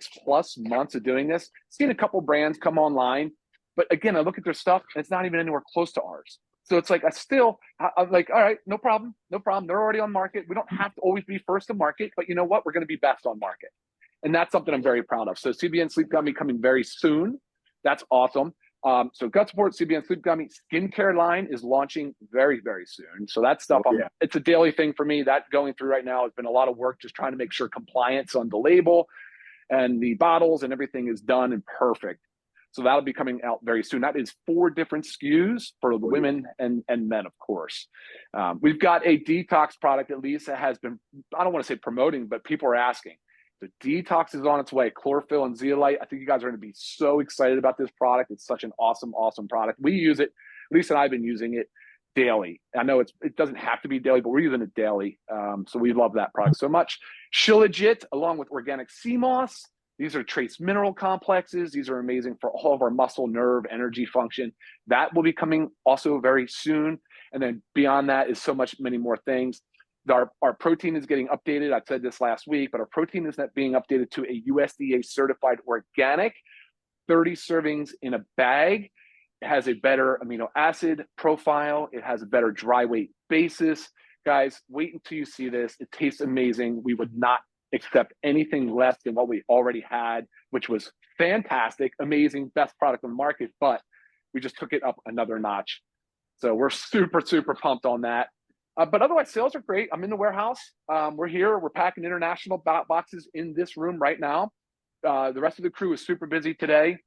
S3: months of doing this. Seen a couple brands come online, but again, I look at their stuff and it's not even anywhere close to ours. So it's like, I'm like, all right, no problem. They're already on market. We don't have to always be first to market, but you know what? We're going to be best on market. And that's something I'm very proud of. So CBN Sleep Gummy coming very soon. That's awesome. So gut support, CBN Sleep Gummy, skincare line is launching very, very soon. So that stuff, it's a daily thing for me. That going through right now has been a lot of work, just trying to make sure compliance on the label and the bottles and everything is done and perfect. So that'll be coming out very soon. That is 4 different SKUs for the women and men, of course. We've got a detox product that Lisa has been, I don't want to say promoting, but people are asking. The detox is on its way, chlorophyll and zeolite. I think you guys are going to be so excited about this product. It's such an awesome, awesome product. We use it. Lisa and I have been using it. daily. I know it doesn't have to be daily, but we're using it daily. So we love that product so much. Shilajit, along with organic sea moss. These are trace mineral complexes. These are amazing for all of our muscle, nerve, energy function. That will be coming also very soon. And then beyond that is so much, many more things. Our protein is getting updated. I said this last week, but our protein is not being updated to a USDA certified organic, 30 servings in a bag. It has a better amino acid profile. It has a better dry weight basis. Guys, wait until you see this. It tastes amazing. We would not accept anything less than what we already had, which was fantastic, amazing, best product on the market, but we just took it up another notch. So we're super, super pumped on that. But otherwise, sales are great. I'm in the warehouse. We're here. We're packing international boxes in this room right now. The rest of the crew is super busy today.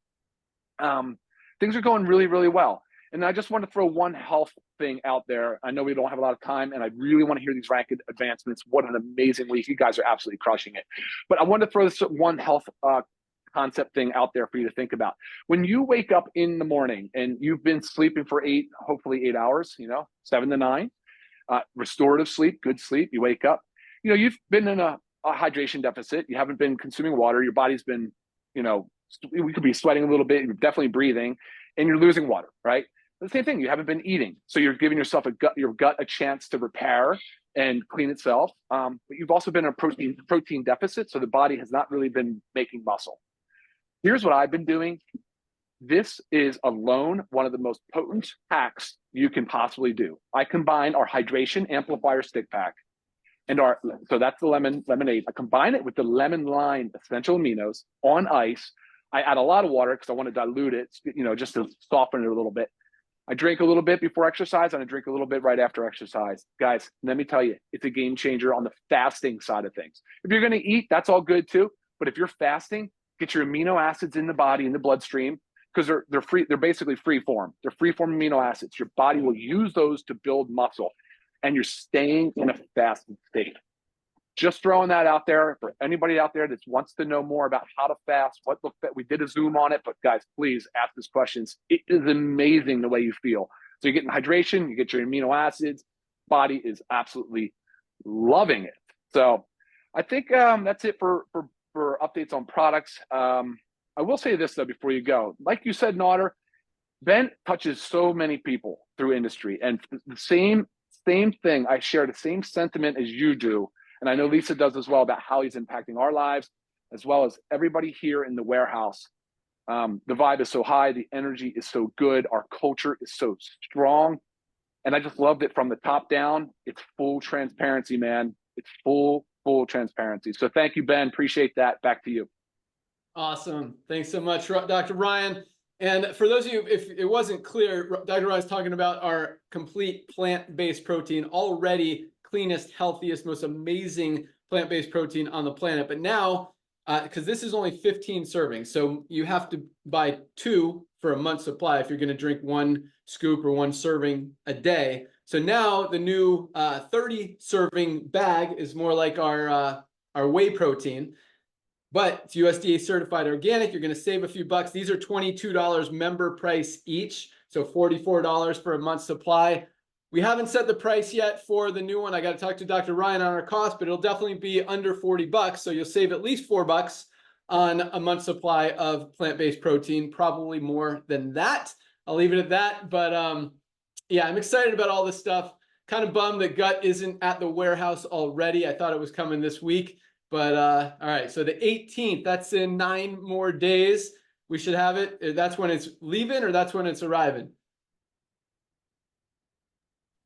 S3: Things are going really, really well. And I just want to throw one health thing out there. I know we don't have a lot of time, and I really want to hear these rank advancements. What an amazing week. You guys are absolutely crushing it. But I want to throw this one health concept thing out there for you to think about. When you wake up in the morning and you've been sleeping for hopefully 8 hours, 7 to 9, restorative sleep, good sleep, you wake up, you've been in a hydration deficit. You haven't been consuming water. Your body's been, we could be sweating a little bit. You're definitely breathing and you're losing water, right? The same thing, you haven't been eating. So you're giving yourself your gut a chance to repair and clean itself. But you've also been in a protein deficit. So the body has not really been making muscle. Here's what I've been doing. This is alone one of the most potent hacks you can possibly do. I combine our hydration amplifier stick pack and so that's the lemonade. I combine it with the lemon lime essential aminos on ice. I add a lot of water because I want to dilute it, just to soften it a little bit. I drink a little bit before exercise and I drink a little bit right after exercise. Guys, let me tell you, it's a game changer on the fasting side of things. If you're going to eat, that's all good too. But if you're fasting, get your amino acids in the body, in the bloodstream, because they're free. They're basically free form. They're free form amino acids. Your body will use those to build muscle, and you're staying in a fasted state. Just throwing that out there for anybody out there that wants to know more about how to fast. We did a Zoom on it, but guys, please ask us questions. It is amazing the way you feel. So you're getting hydration, you get your amino acids. Body is absolutely loving it. So I think that's it for updates on products. I will say this though before you go. Like you said, Naughter, Ben touches so many people through industry, and the same thing. I share the same sentiment as you do. And I know Lisa does as well, about how he's impacting our lives, as well as everybody here in the warehouse. The vibe is so high. The energy is so good. Our culture is so strong. And I just loved it from the top down. It's full transparency, man. It's full transparency. So thank you, Ben. Appreciate that. Back to you.
S1: Awesome. Thanks so much, Dr. Ryan. And for those of you, if it wasn't clear, Dr. Ryan's talking about our complete plant-based protein, already cleanest, healthiest, most amazing plant-based protein on the planet. But now, because this is only 15 servings, so you have to buy 2 for a month's supply if you're going to drink 1 scoop or 1 serving a day. So now the new 30 serving bag is more like our whey protein, but it's USDA certified organic. You're going to save a few bucks. These are $22 member price each, so $44 for a month's supply. We haven't set the price yet for the new one. I got to talk to Dr. Ryan on our cost, but it'll definitely be under 40 bucks. So you'll save at least $4 on a month's supply of plant-based protein, probably more than that. I'll leave it at that. But yeah, I'm excited about all this stuff. Kind of bummed that Gut isn't at the warehouse already. I thought it was coming this week, but all right. So the 18th, that's in 9 more days. We should have it. That's when it's leaving, or that's when it's arriving?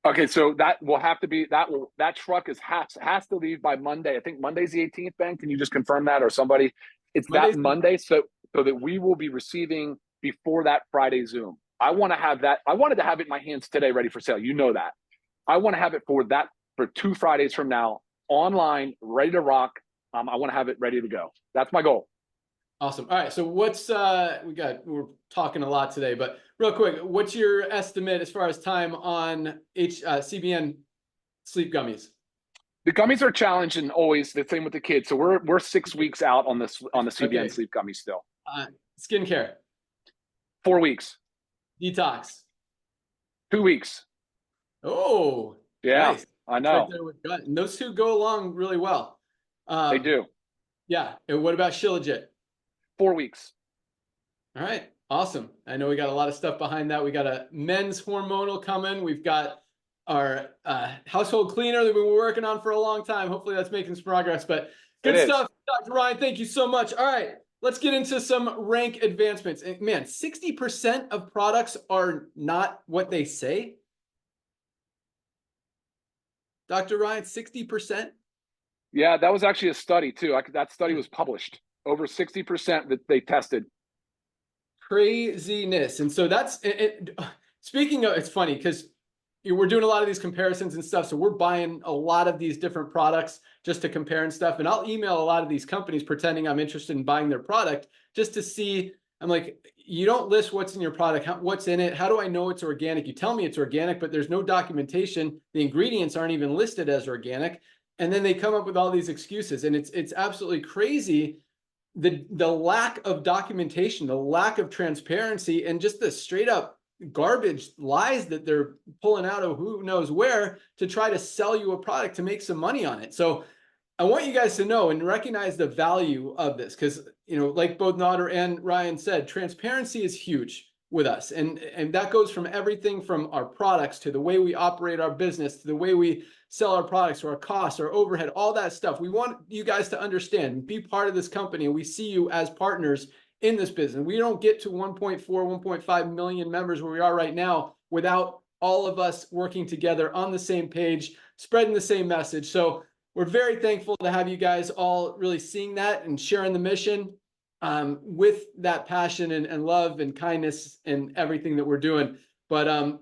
S3: Okay, so that will have to be that truck has to leave by Monday. I think Monday's the 18th, Ben. Can you just confirm that, or somebody? It's Monday's that Monday, so that we will be receiving before that Friday Zoom. I want to have that. I wanted to have it in my hands today, ready for sale. You know that. I want to have it for 2 Fridays from now, online, ready to rock. I want to have it ready to go. That's my goal.
S1: Awesome. All right. So what's we're talking a lot today, but real quick, what's your estimate as far as time on CBN Sleep Gummies?
S3: The gummies are challenging, always the same with the kids. So we're 6 weeks out on the CBN Sleep Gummies still.
S1: Skincare.
S3: 4 weeks.
S1: Detox.
S3: 2 weeks.
S1: Oh,
S3: Yeah,
S1: nice.
S3: I
S1: It's right
S3: know.
S1: there with gut. And those two go along really well.
S3: They do.
S1: Yeah. And what about Shilajit?
S3: 4 weeks.
S1: All right. Awesome. I know we got a lot of stuff behind that. We got a men's hormonal coming. We've got our household cleaner that we've been working on for a long time. Hopefully that's making some progress, but
S3: It
S1: good
S3: is.
S1: stuff. Dr. Ryan, thank you so much. All right. Let's get into some rank advancements. And man, 60% of products are not what they say. Dr. Ryan, 60%?
S3: Yeah, that was actually a study too. That study was published. Over 60% that they tested.
S1: Craziness. And so that's it. Speaking of, it's funny because we're doing a lot of these comparisons and stuff. So we're buying a lot of these different products just to compare and stuff. And I'll email a lot of these companies pretending I'm interested in buying their product just to see. I'm like, you don't list what's in your product, what's in it. How do I know it's organic? You tell me it's organic, but there's no documentation. The ingredients aren't even listed as organic. And then they come up with all these excuses. And it's absolutely crazy the lack of documentation, the lack of transparency, and just the straight up garbage lies that they're pulling out of who knows where to try to sell you a product to make some money on it. So I want you guys to know and recognize the value of this because, like both Nader and Ryan said, transparency is huge with us. And that goes from everything from our products to the way we operate our business, to the way we sell our products, or our costs, our overhead, all that stuff. We want you guys to understand, be part of this company. We see you as partners in this business. We don't get to 1.4, 1.5 million members where we are right now without all of us working together on the same page, spreading the same message. So we're very thankful to have you guys all really seeing that and sharing the mission with that passion and love and kindness and everything that we're doing. But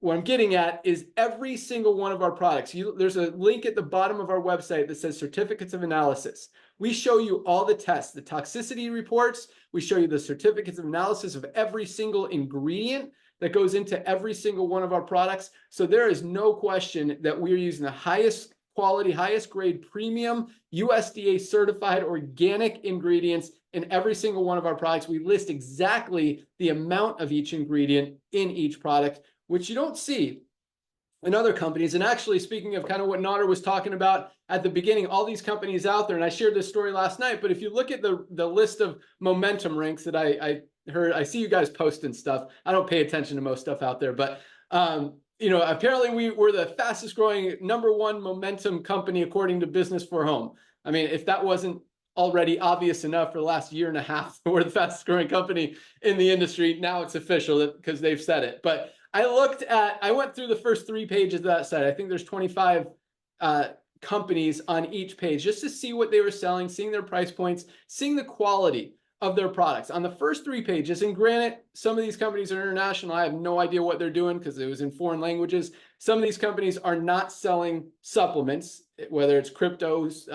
S1: what I'm getting at is every single one of our products. There's a link at the bottom of our website that says certificates of analysis. We show you all the tests, the toxicity reports. We show you the certificates of analysis of every single ingredient that goes into every single one of our products. So there is no question that we're using the highest quality, highest grade, premium, USDA certified organic ingredients in every single one of our products. We list exactly the amount of each ingredient in each product, which you don't see in other companies. And actually, speaking of kind of what Nader was talking about at the beginning, all these companies out there, and I shared this story last night, but if you look at the list of momentum ranks that I heard, I see you guys posting stuff. I don't pay attention to most stuff out there, but apparently we were the fastest growing #1 momentum company according to Business for Home. I mean, if that wasn't already obvious enough for the last year and a half, we're the fastest growing company in the industry. Now it's official because they've said it. But I went through the first 3 pages of that site. I think there's 25 companies on each page just to see what they were selling, seeing their price points, seeing the quality of their products on the first 3 pages. And granted, some of these companies are international. I have no idea what they're doing because it was in foreign languages. Some of these companies are not selling supplements, whether it's cryptos,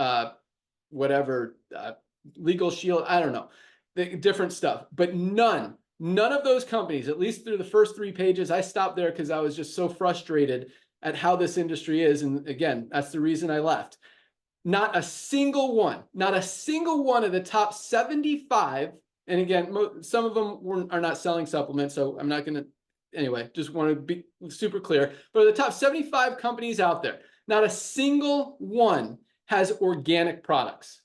S1: whatever, Legal Shield, I don't know, different stuff. But none of those companies, at least through the first 3 pages, I stopped there because I was just so frustrated at how this industry is. And again, that's the reason I left. Not a single one of the top 75. And again, some of them are not selling supplements. So I'm not going to, anyway, just want to be super clear. But the top 75 companies out there, not a single one has organic products.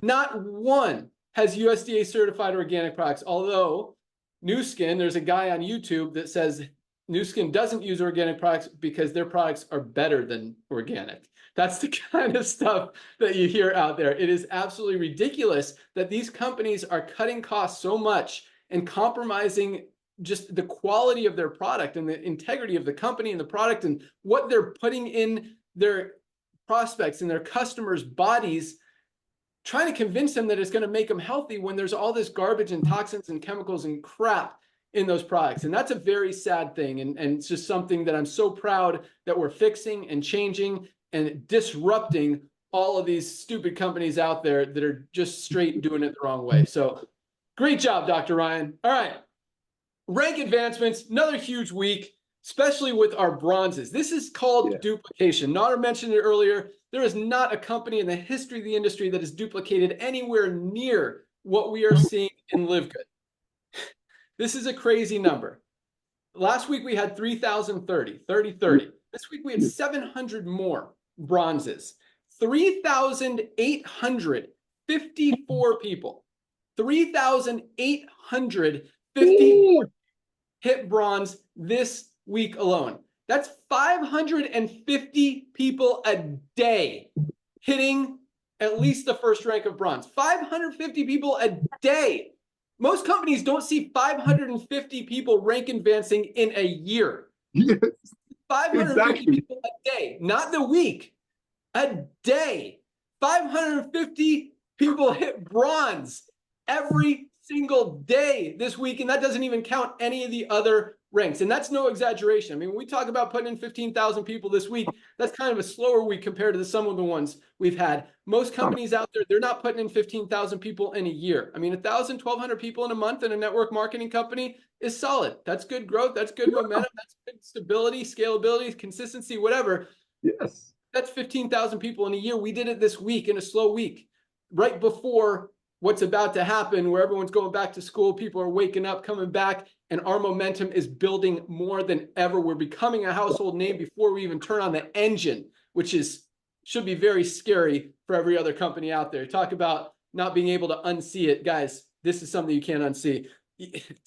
S1: Not one has USDA certified organic products. Although Nu Skin, there's a guy on YouTube that says Nu Skin doesn't use organic products because their products are better than organic. That's the kind of stuff that you hear out there. It is absolutely ridiculous that these companies are cutting costs so much and compromising just the quality of their product and the integrity of the company and the product and what they're putting in their prospects and their customers' bodies, trying to convince them that it's going to make them healthy when there's all this garbage and toxins and chemicals and crap in those products. And that's a very sad thing. And it's just something that I'm so proud that we're fixing and changing and disrupting all of these stupid companies out there that are just straight doing it the wrong way. So great job, Dr. Ryan. All right. Rank advancements, another huge week, especially with our bronzes. This is called duplication. Nader mentioned it earlier. There is not a company in the history of the industry that has duplicated anywhere near what we are seeing in LiveGood. This is a crazy number. Last week we had 3,030, 30. This week we had 700 more bronzes. 3,854 people. 3,854 hit bronze this week alone. That's 550 people a day hitting at least the first rank of bronze. 550 people a day. Most companies don't see 550 people rank advancing in a year.
S2: Yes,
S1: 550 people a day, not the week, a day. 550 people hit bronze every single day this week, and that doesn't even count any of the other ranks. And that's no exaggeration. I mean, when we talk about putting in 15,000 people this week, that's kind of a slower week compared to some of the ones we've had. Most companies out there, they're not putting in 15,000 people in a year. I mean, 1,000, 1,200 people in a month in a network marketing company is solid. That's good growth. That's good momentum. That's good stability, scalability, consistency, whatever.
S2: Yes.
S1: That's 15,000 people in a year. We did it this week in a slow week, right before what's about to happen, where everyone's going back to school, people are waking up, coming back, and our momentum is building more than ever. We're becoming a household name before we even turn on the engine, which should be very scary for every other company out there. Talk about not being able to unsee it. Guys, this is something you can't unsee.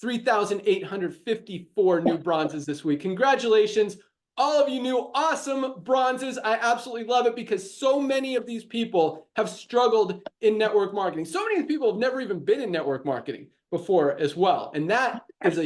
S1: 3,854 new bronzes this week. Congratulations. All of you new awesome bronzes. I absolutely love it because so many of these people have struggled in network marketing. So many people have never even been in network marketing before as well. And that is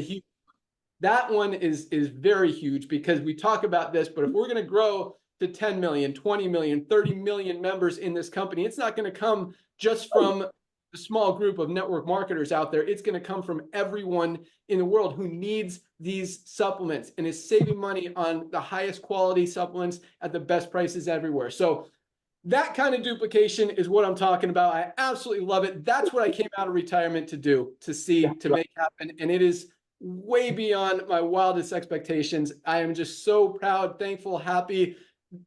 S1: that one is very huge because we talk about this, but if we're going to grow to 10 million, 20 million, 30 million members in this company, it's not going to come just from a small group of network marketers out there. It's going to come from everyone in the world who needs these supplements and is saving money on the highest quality supplements at the best prices everywhere. So that kind of duplication is what I'm talking about. I absolutely love it. That's what I came out of retirement to do, to make happen. And it is way beyond my wildest expectations. I am just so proud, thankful, happy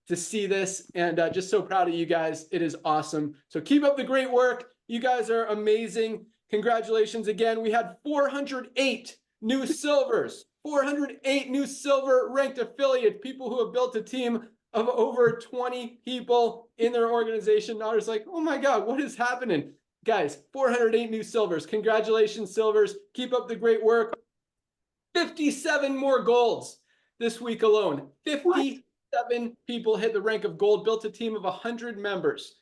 S1: to see this, and just so proud of you guys. It is awesome. So keep up the great work. You guys are amazing. Congratulations again. We had 408 new silvers, 408 new silver ranked affiliates, people who have built a team of over 20 people in their organization. Now it's like, oh my God, what is happening? Guys, 408 new silvers. Congratulations, silvers. Keep up the great work. 57 more golds this week alone. 57 people hit the rank of gold, built a team of 100 members.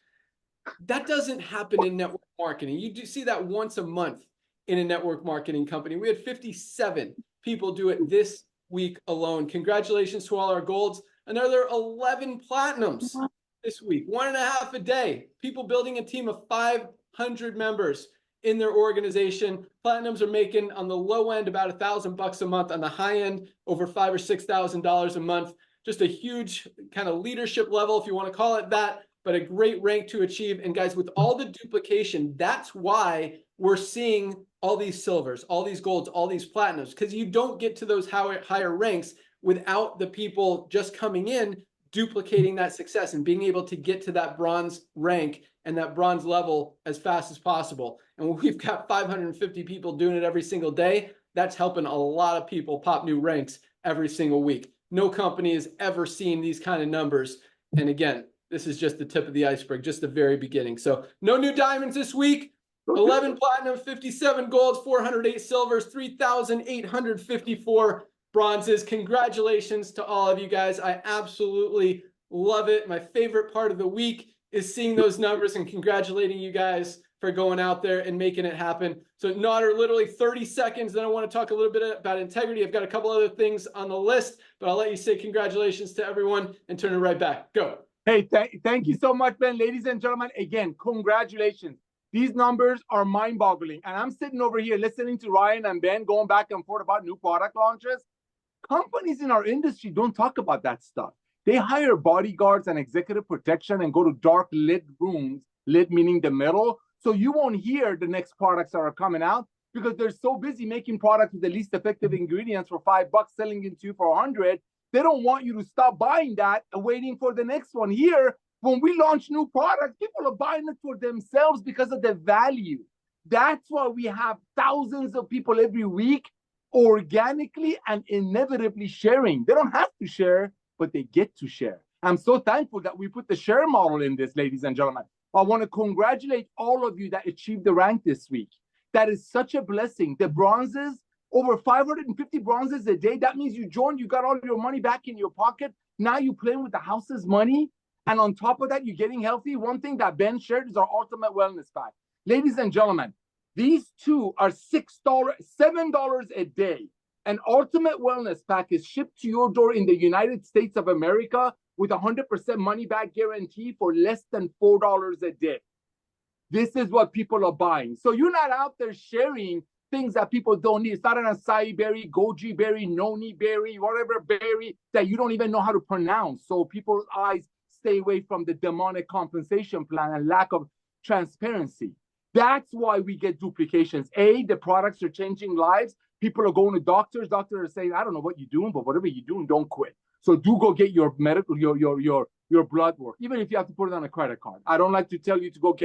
S1: That doesn't happen in network marketing. You do see that once a month in a network marketing company. We had 57 people do it this week alone. Congratulations to all our golds. Another 11 platinums this week, 1.5 a day. People building a team of 500 members in their organization. Platinums are making on the low end about $1,000 a month, on the high end over $5,000 or $6,000 a month. Just a huge kind of leadership level, if you want to call it that, but a great rank to achieve. And guys, with all the duplication, that's why we're seeing all these silvers, all these golds, all these platinums, because you don't get to those higher ranks without the people just coming in, duplicating that success and being able to get to that bronze rank and that bronze level as fast as possible. And when we've got 550 people doing it every single day, that's helping a lot of people pop new ranks every single week. No company has ever seen these kind of numbers. And again, this is just the tip of the iceberg, just the very beginning. So no new diamonds this week. 11 platinum, 57 golds, 408 silvers, 3,854 bronzes. Congratulations to all of you guys. I absolutely love it. My favorite part of the week is seeing those numbers and congratulating you guys for going out there and making it happen. So Nader, literally 30 seconds. Then I want to talk a little bit about integrity. I've got a couple other things on the list, but I'll let you say congratulations to everyone and turn it right back. Go.
S2: Hey, thank you so much, Ben. Ladies and gentlemen, again, congratulations. These numbers are mind-boggling. And I'm sitting over here listening to Ryan and Ben going back and forth about new product launches. Companies in our industry don't talk about that stuff. They hire bodyguards and executive protection and go to dark lit rooms, lit meaning the middle, so you won't hear the next products that are coming out because they're so busy making products with the least effective ingredients for $5, selling it to you for 100. They don't want you to stop buying that and waiting for the next one. Here, when we launch new products, people are buying it for themselves because of the value. That's why we have thousands of people every week organically and inevitably sharing. They don't have to share, but they get to share. I'm so thankful that we put the share model in this, ladies and gentlemen. I want to congratulate all of you that achieved the rank this week. That is such a blessing. The bronzes, over 550 bronzes a day. That means you joined, you got all your money back in your pocket. Now you're playing with the house's money. And on top of that, you're getting healthy. One thing that Ben shared is our ultimate wellness pack. Ladies and gentlemen, these two are $6, $7 a day. An ultimate wellness pack is shipped to your door in the United States of America with 100% money back guarantee for less than $4 a day. This is what people are buying. So you're not out there sharing things that people don't need. It's not an acai berry, goji berry, noni berry, whatever berry that you don't even know how to pronounce. So people's eyes stay away from the demonic compensation plan and lack of transparency. That's why we get duplications. The products are changing lives. People are going to doctors. Doctors are saying, I don't know what you're doing, but whatever you're doing, don't quit. So do go get your medical, your blood work, even if you have to put it on a credit card. I don't like to tell you to go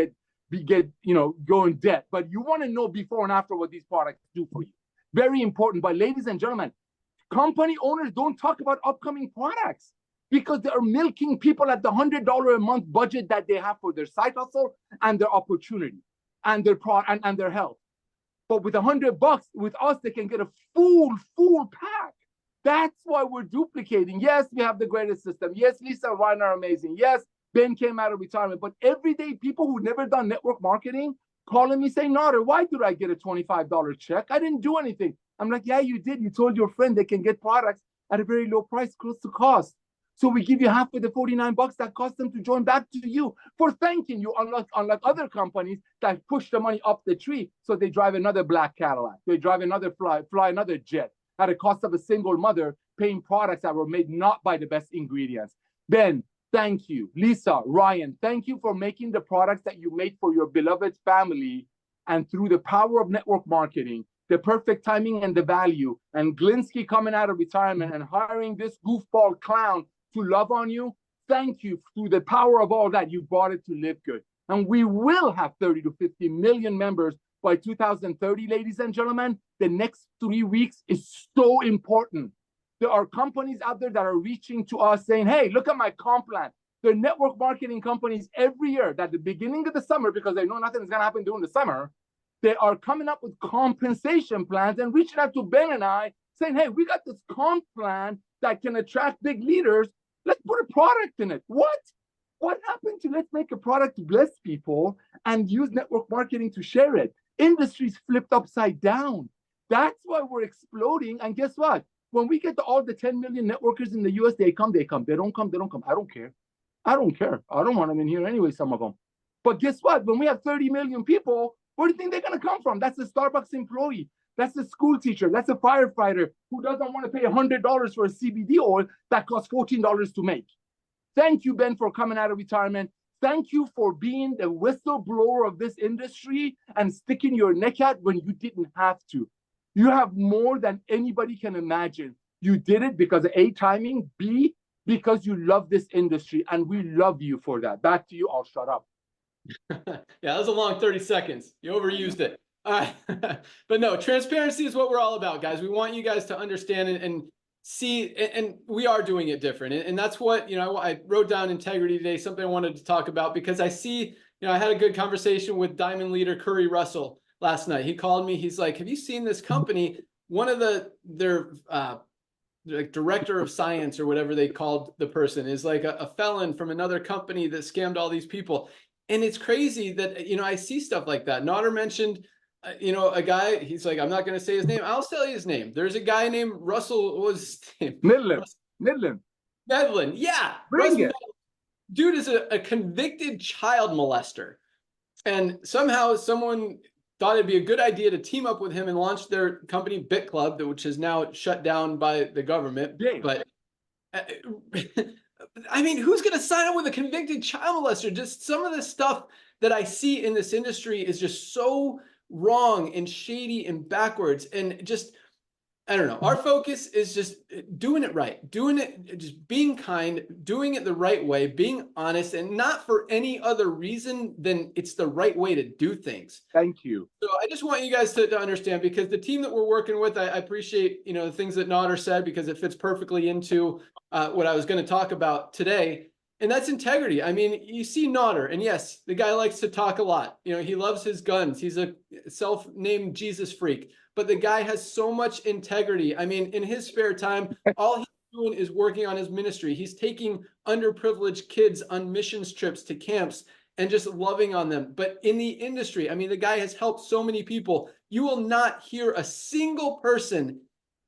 S2: go in debt, but you want to know before and after what these products do for you. Very important. But ladies and gentlemen, company owners don't talk about upcoming products because they are milking people at the $100 a month budget that they have for their side hustle and their opportunity and their and their health. But with $100 with us, they can get a full pack. That's why we're duplicating. Yes, we have the greatest system. Yes, Lisa and Ryan are amazing. Yes, Ben came out of retirement. But everyday people who've never done network marketing calling me saying, Nader, why did I get a $25 check? I didn't do anything. I'm like, yeah, you did. You told your friend they can get products at a very low price, close to cost. So we give you half of the $49 that cost them to join back to you for thanking you, unlike other companies that push the money up the tree. So they drive another black Cadillac. They drive another fly another jet at a cost of a single mother paying products that were made not by the best ingredients. Ben, thank you. Lisa, Ryan, thank you for making the products that you made for your beloved family. And through the power of network marketing, the perfect timing and the value, and Glinsky coming out of retirement and hiring this goofball clown to love on you, thank you. Through the power of all that, you brought it to LiveGood. And we will have 30 to 50 million members by 2030, ladies and gentlemen. The next 3 weeks is so important. There are companies out there that are reaching to us saying, hey, look at my comp plan. They're network marketing companies every year that at the beginning of the summer, because they know nothing is going to happen during the summer, they are coming up with compensation plans and reaching out to Ben and I saying, hey, we got this comp plan that can attract big leaders. Let's put a product in it. What happened to let's make a product to bless people and use network marketing to share it? Industries flipped upside down. That's why we're exploding. And guess what? When we get to all the 10 million networkers in the US, they come. They don't come. I don't care. I don't want them in here anyway, some of them. But guess what? When we have 30 million people, where do you think they're going to come from? That's the Starbucks employee. That's a school teacher. That's a firefighter who doesn't want to pay $100 for a CBD oil that costs $14 to make. Thank you, Ben, for coming out of retirement. Thank you for being the whistleblower of this industry and sticking your neck out when you didn't have to. You have more than anybody can imagine. You did it because of A, timing, B, because you love this industry, and we love you for that. Back to you. I'll shut up.
S1: Yeah, that was a long 30 seconds. You overused it. But no, transparency is what we're all about, guys. We want you guys to understand and see, and we are doing it different. And that's what, I wrote down integrity today, something I wanted to talk about, because I see, I had a good conversation with Diamond leader Curry Russell last night. He called me. He's like, have you seen this company? One of their like director of science or whatever they called the person is like a felon from another company that scammed all these people. And it's crazy that, I see stuff like that. Nader mentioned, a guy, he's like, I'm not going to say his name. I'll tell you his name. There's a guy named Russell, what was his name?
S2: Medlin.
S1: Yeah.
S2: Bring it.
S1: Dude is a convicted child molester. And somehow someone thought it'd be a good idea to team up with him and launch their company Bit Club, which is now shut down by the government.
S2: Yeah.
S1: But I mean, who's going to sign up with a convicted child molester? Just some of the stuff that I see in this industry is just so wrong and shady and backwards. And just, I don't know. Our focus is just doing it right, doing it, just being kind, doing it the right way, being honest, and not for any other reason than it's the right way to do things.
S2: Thank you.
S1: So I just want you guys to understand, because the team that we're working with, I appreciate, you know, the things that Nader said, because it fits perfectly into what I was going to talk about today. And that's integrity. I mean, you see Nader, and yes, the guy likes to talk a lot. You know, he loves his guns. He's a self-named Jesus freak, but the guy has so much integrity. I mean, in his spare time, all he's doing is working on his ministry. He's taking underprivileged kids on missions trips to camps and just loving on them. But in the industry, I mean, the guy has helped so many people. You will not hear a single person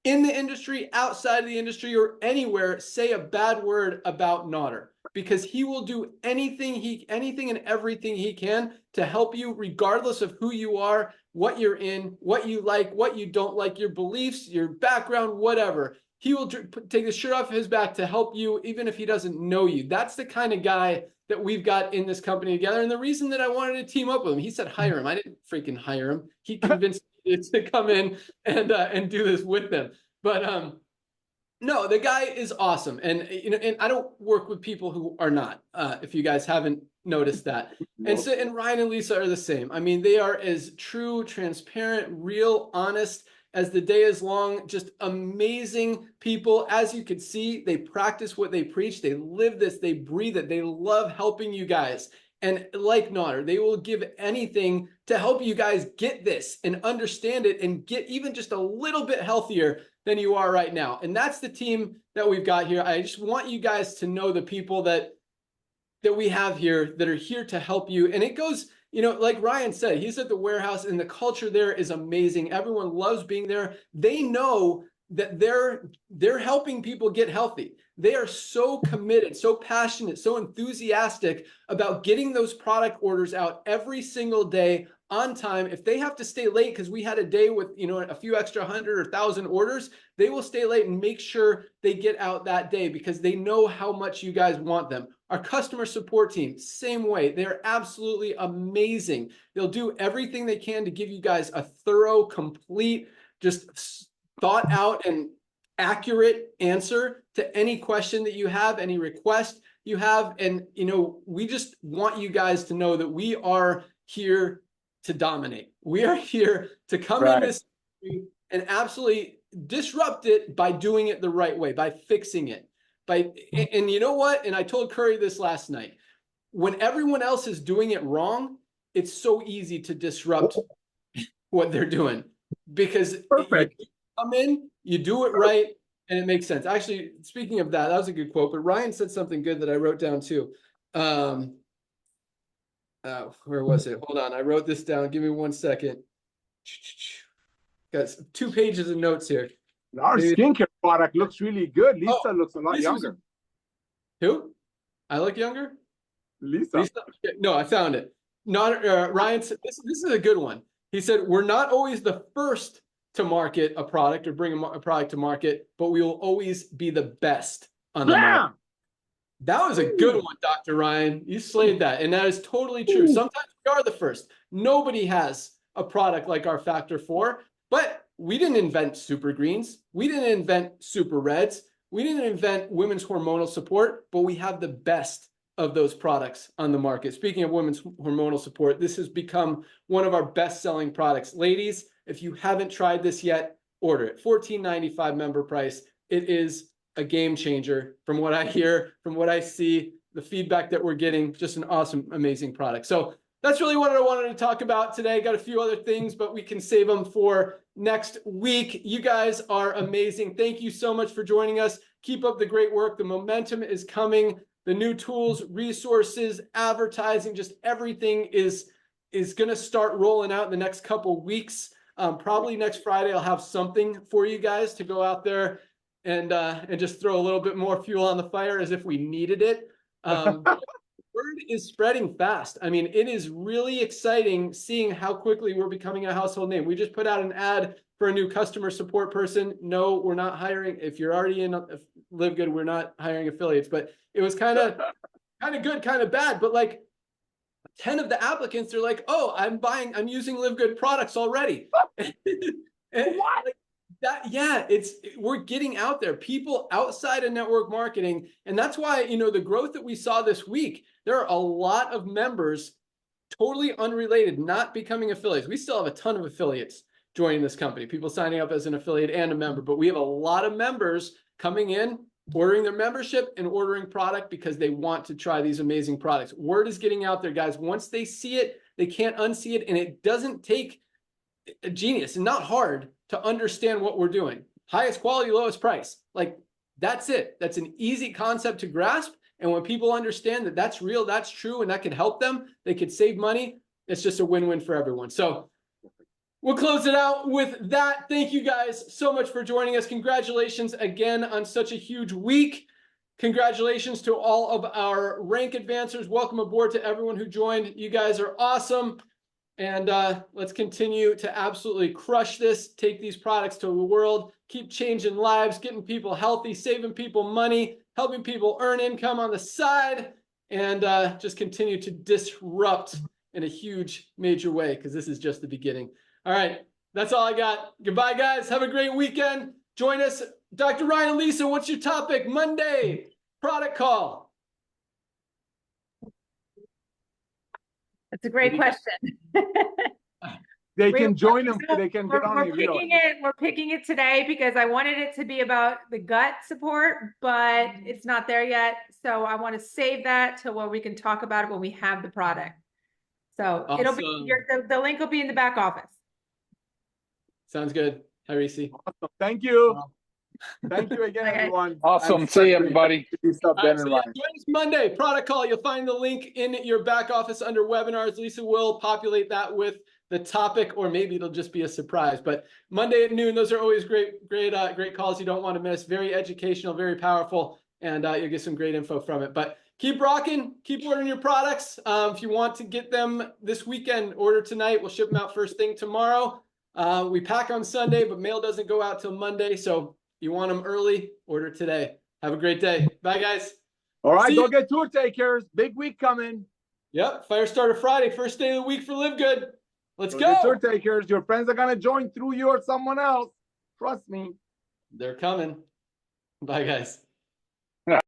S1: in the industry, outside of the industry, or anywhere say a bad word about Nader, because he will do anything and everything he can to help you, regardless of who you are, what you're in, what you like, what you don't like, your beliefs, your background, whatever. He will take the shirt off his back to help you, even if he doesn't know you. That's the kind of guy that we've got in this company together. And the reason that I wanted to team up with him, he said, hire him. I didn't freaking hire him. He convinced me to come in and do this with them. But no, the guy is awesome. And, you know, and I don't work with people who are not, if you guys haven't noticed that. And Ryan and Lisa are the same. I mean, they are as true, transparent, real, honest as the day is long. Just amazing people. As you can see, they practice what they preach. They live this, they breathe it. They love helping you guys. And like Nader, they will give anything to help you guys get this and understand it and get even just a little bit healthier than you are right now. And that's the team that we've got here. I just want you guys to know the people that we have here that are here to help you. And it goes, you know, like Ryan said, he's at the warehouse and the culture there is amazing. Everyone loves being there. They know that they're helping people get healthy. They are so committed, so passionate, so enthusiastic about getting those product orders out every single day on time. If they have to stay late because we had a day with, you know, a few extra 100 or 1,000 orders, they will stay late and make sure they get out that day because they know how much you guys want them. Our customer support team, same way. They're absolutely amazing. They'll do everything they can to give you guys a thorough, complete, just thought out and accurate answer to any question that you have, any request you have. And, you know, we just want you guys to know that we are here to dominate. We are here to come in this and absolutely disrupt it by doing it the right way, by fixing it. And you know what? And I told Curry this last night. When everyone else is doing it wrong, it's so easy to disrupt what they're doing because you come in, you do it right, and it makes sense. Actually, speaking of that, that was a good quote, but Ryan said something good that I wrote down too. Where was it? Hold on. I wrote this down. Give me 1 second. Got 2 pages of notes here.
S2: Our skincare product looks really good. Lisa looks a lot younger.
S1: Who? I look younger?
S2: Lisa.
S1: No, I found it. Ryan said, this is a good one. He said, we're not always the first to market a product or bring a product to market, but we will always be the best on the market. That was a good one, Dr. Ryan. You slayed that. And that is totally true. Sometimes we are the first. Nobody has a product like our Factor 4, but we didn't invent super greens. We didn't invent super reds. We didn't invent women's hormonal support, but we have the best of those products on the market. Speaking of women's hormonal support, this has become one of our best-selling products. Ladies, if you haven't tried this yet, order it. $14.95 member price. It is a game changer from what I hear, from what I see, the feedback that we're getting, just an awesome, amazing product. So that's really what I wanted to talk about today. Got a few other things, but we can save them for next week. You guys are amazing. Thank you so much for joining us. Keep up the great work. The momentum is coming. The new tools, resources, advertising, just everything is going to start rolling out in the next couple weeks. Probably next Friday, I'll have something for you guys to go out there and just throw a little bit more fuel on the fire as if we needed it. Word is spreading fast. I mean, it is really exciting seeing how quickly we're becoming a household name. We just put out an ad for a new customer support person. No, we're not hiring. If you're already in LiveGood, we're not hiring affiliates. But it was kind of good, kind of bad. But like 10 of the applicants are like, oh, I'm using LiveGood products already. And
S2: what?
S1: Like, we're getting out there, people outside of network marketing. And that's why, the growth that we saw this week, there are a lot of members totally unrelated, not becoming affiliates. We still have a ton of affiliates joining this company, people signing up as an affiliate and a member, but we have a lot of members coming in, ordering their membership and ordering product because they want to try these amazing products. Word is getting out there, guys. Once they see it, they can't unsee it. And it doesn't take a genius and not hard to understand what we're doing. Highest quality, lowest price. Like, that's it. That's an easy concept to grasp. And when people understand that that's real, that's true, and that could help them, they could save money. It's just a win-win for everyone. So we'll close it out with that. Thank you guys so much for joining us. Congratulations again on such a huge week. Congratulations to all of our rank advancers. Welcome aboard to everyone who joined. You guys are awesome. And let's continue to absolutely crush this, take these products to the world, keep changing lives, getting people healthy, saving people money, helping people earn income on the side, and just continue to disrupt in a huge, major way, because this is just the beginning. All right, that's all I got. Goodbye, guys. Have a great weekend. Join us. Dr. Ryan and Lisa, what's your topic? Monday, product call.
S4: That's a great question.
S2: They can join them. They can get on
S4: it. We're picking it today because I wanted it to be about the gut support, but it's not there yet. So I want to save that till where we can talk about it when we have the product. So
S1: awesome.
S4: It'll be the link will be in the back office.
S1: Sounds good. Hi, Reese.
S2: Awesome. Thank you. Thank you again, everyone.
S3: Awesome. See you, everybody.
S1: Join us Monday, product call. You'll find the link in your back office under webinars. Lisa will populate that with the topic, or maybe it'll just be a surprise. But Monday at noon, those are always great calls you don't want to miss. Very educational, very powerful, and you'll get some great info from it. But keep rocking, keep ordering your products. If you want to get them this weekend, order tonight. We'll ship them out first thing tomorrow. We pack on Sunday, but mail doesn't go out till Monday. So you want them early, order today. Have a great day. Bye, guys.
S2: All right, go get tour takers. Big week coming.
S1: Yep, Firestarter Friday, first day of the week for LiveGood. Let's go.
S2: Tour takers. Your friends are going to join through you or someone else. Trust me.
S1: They're coming. Bye, guys.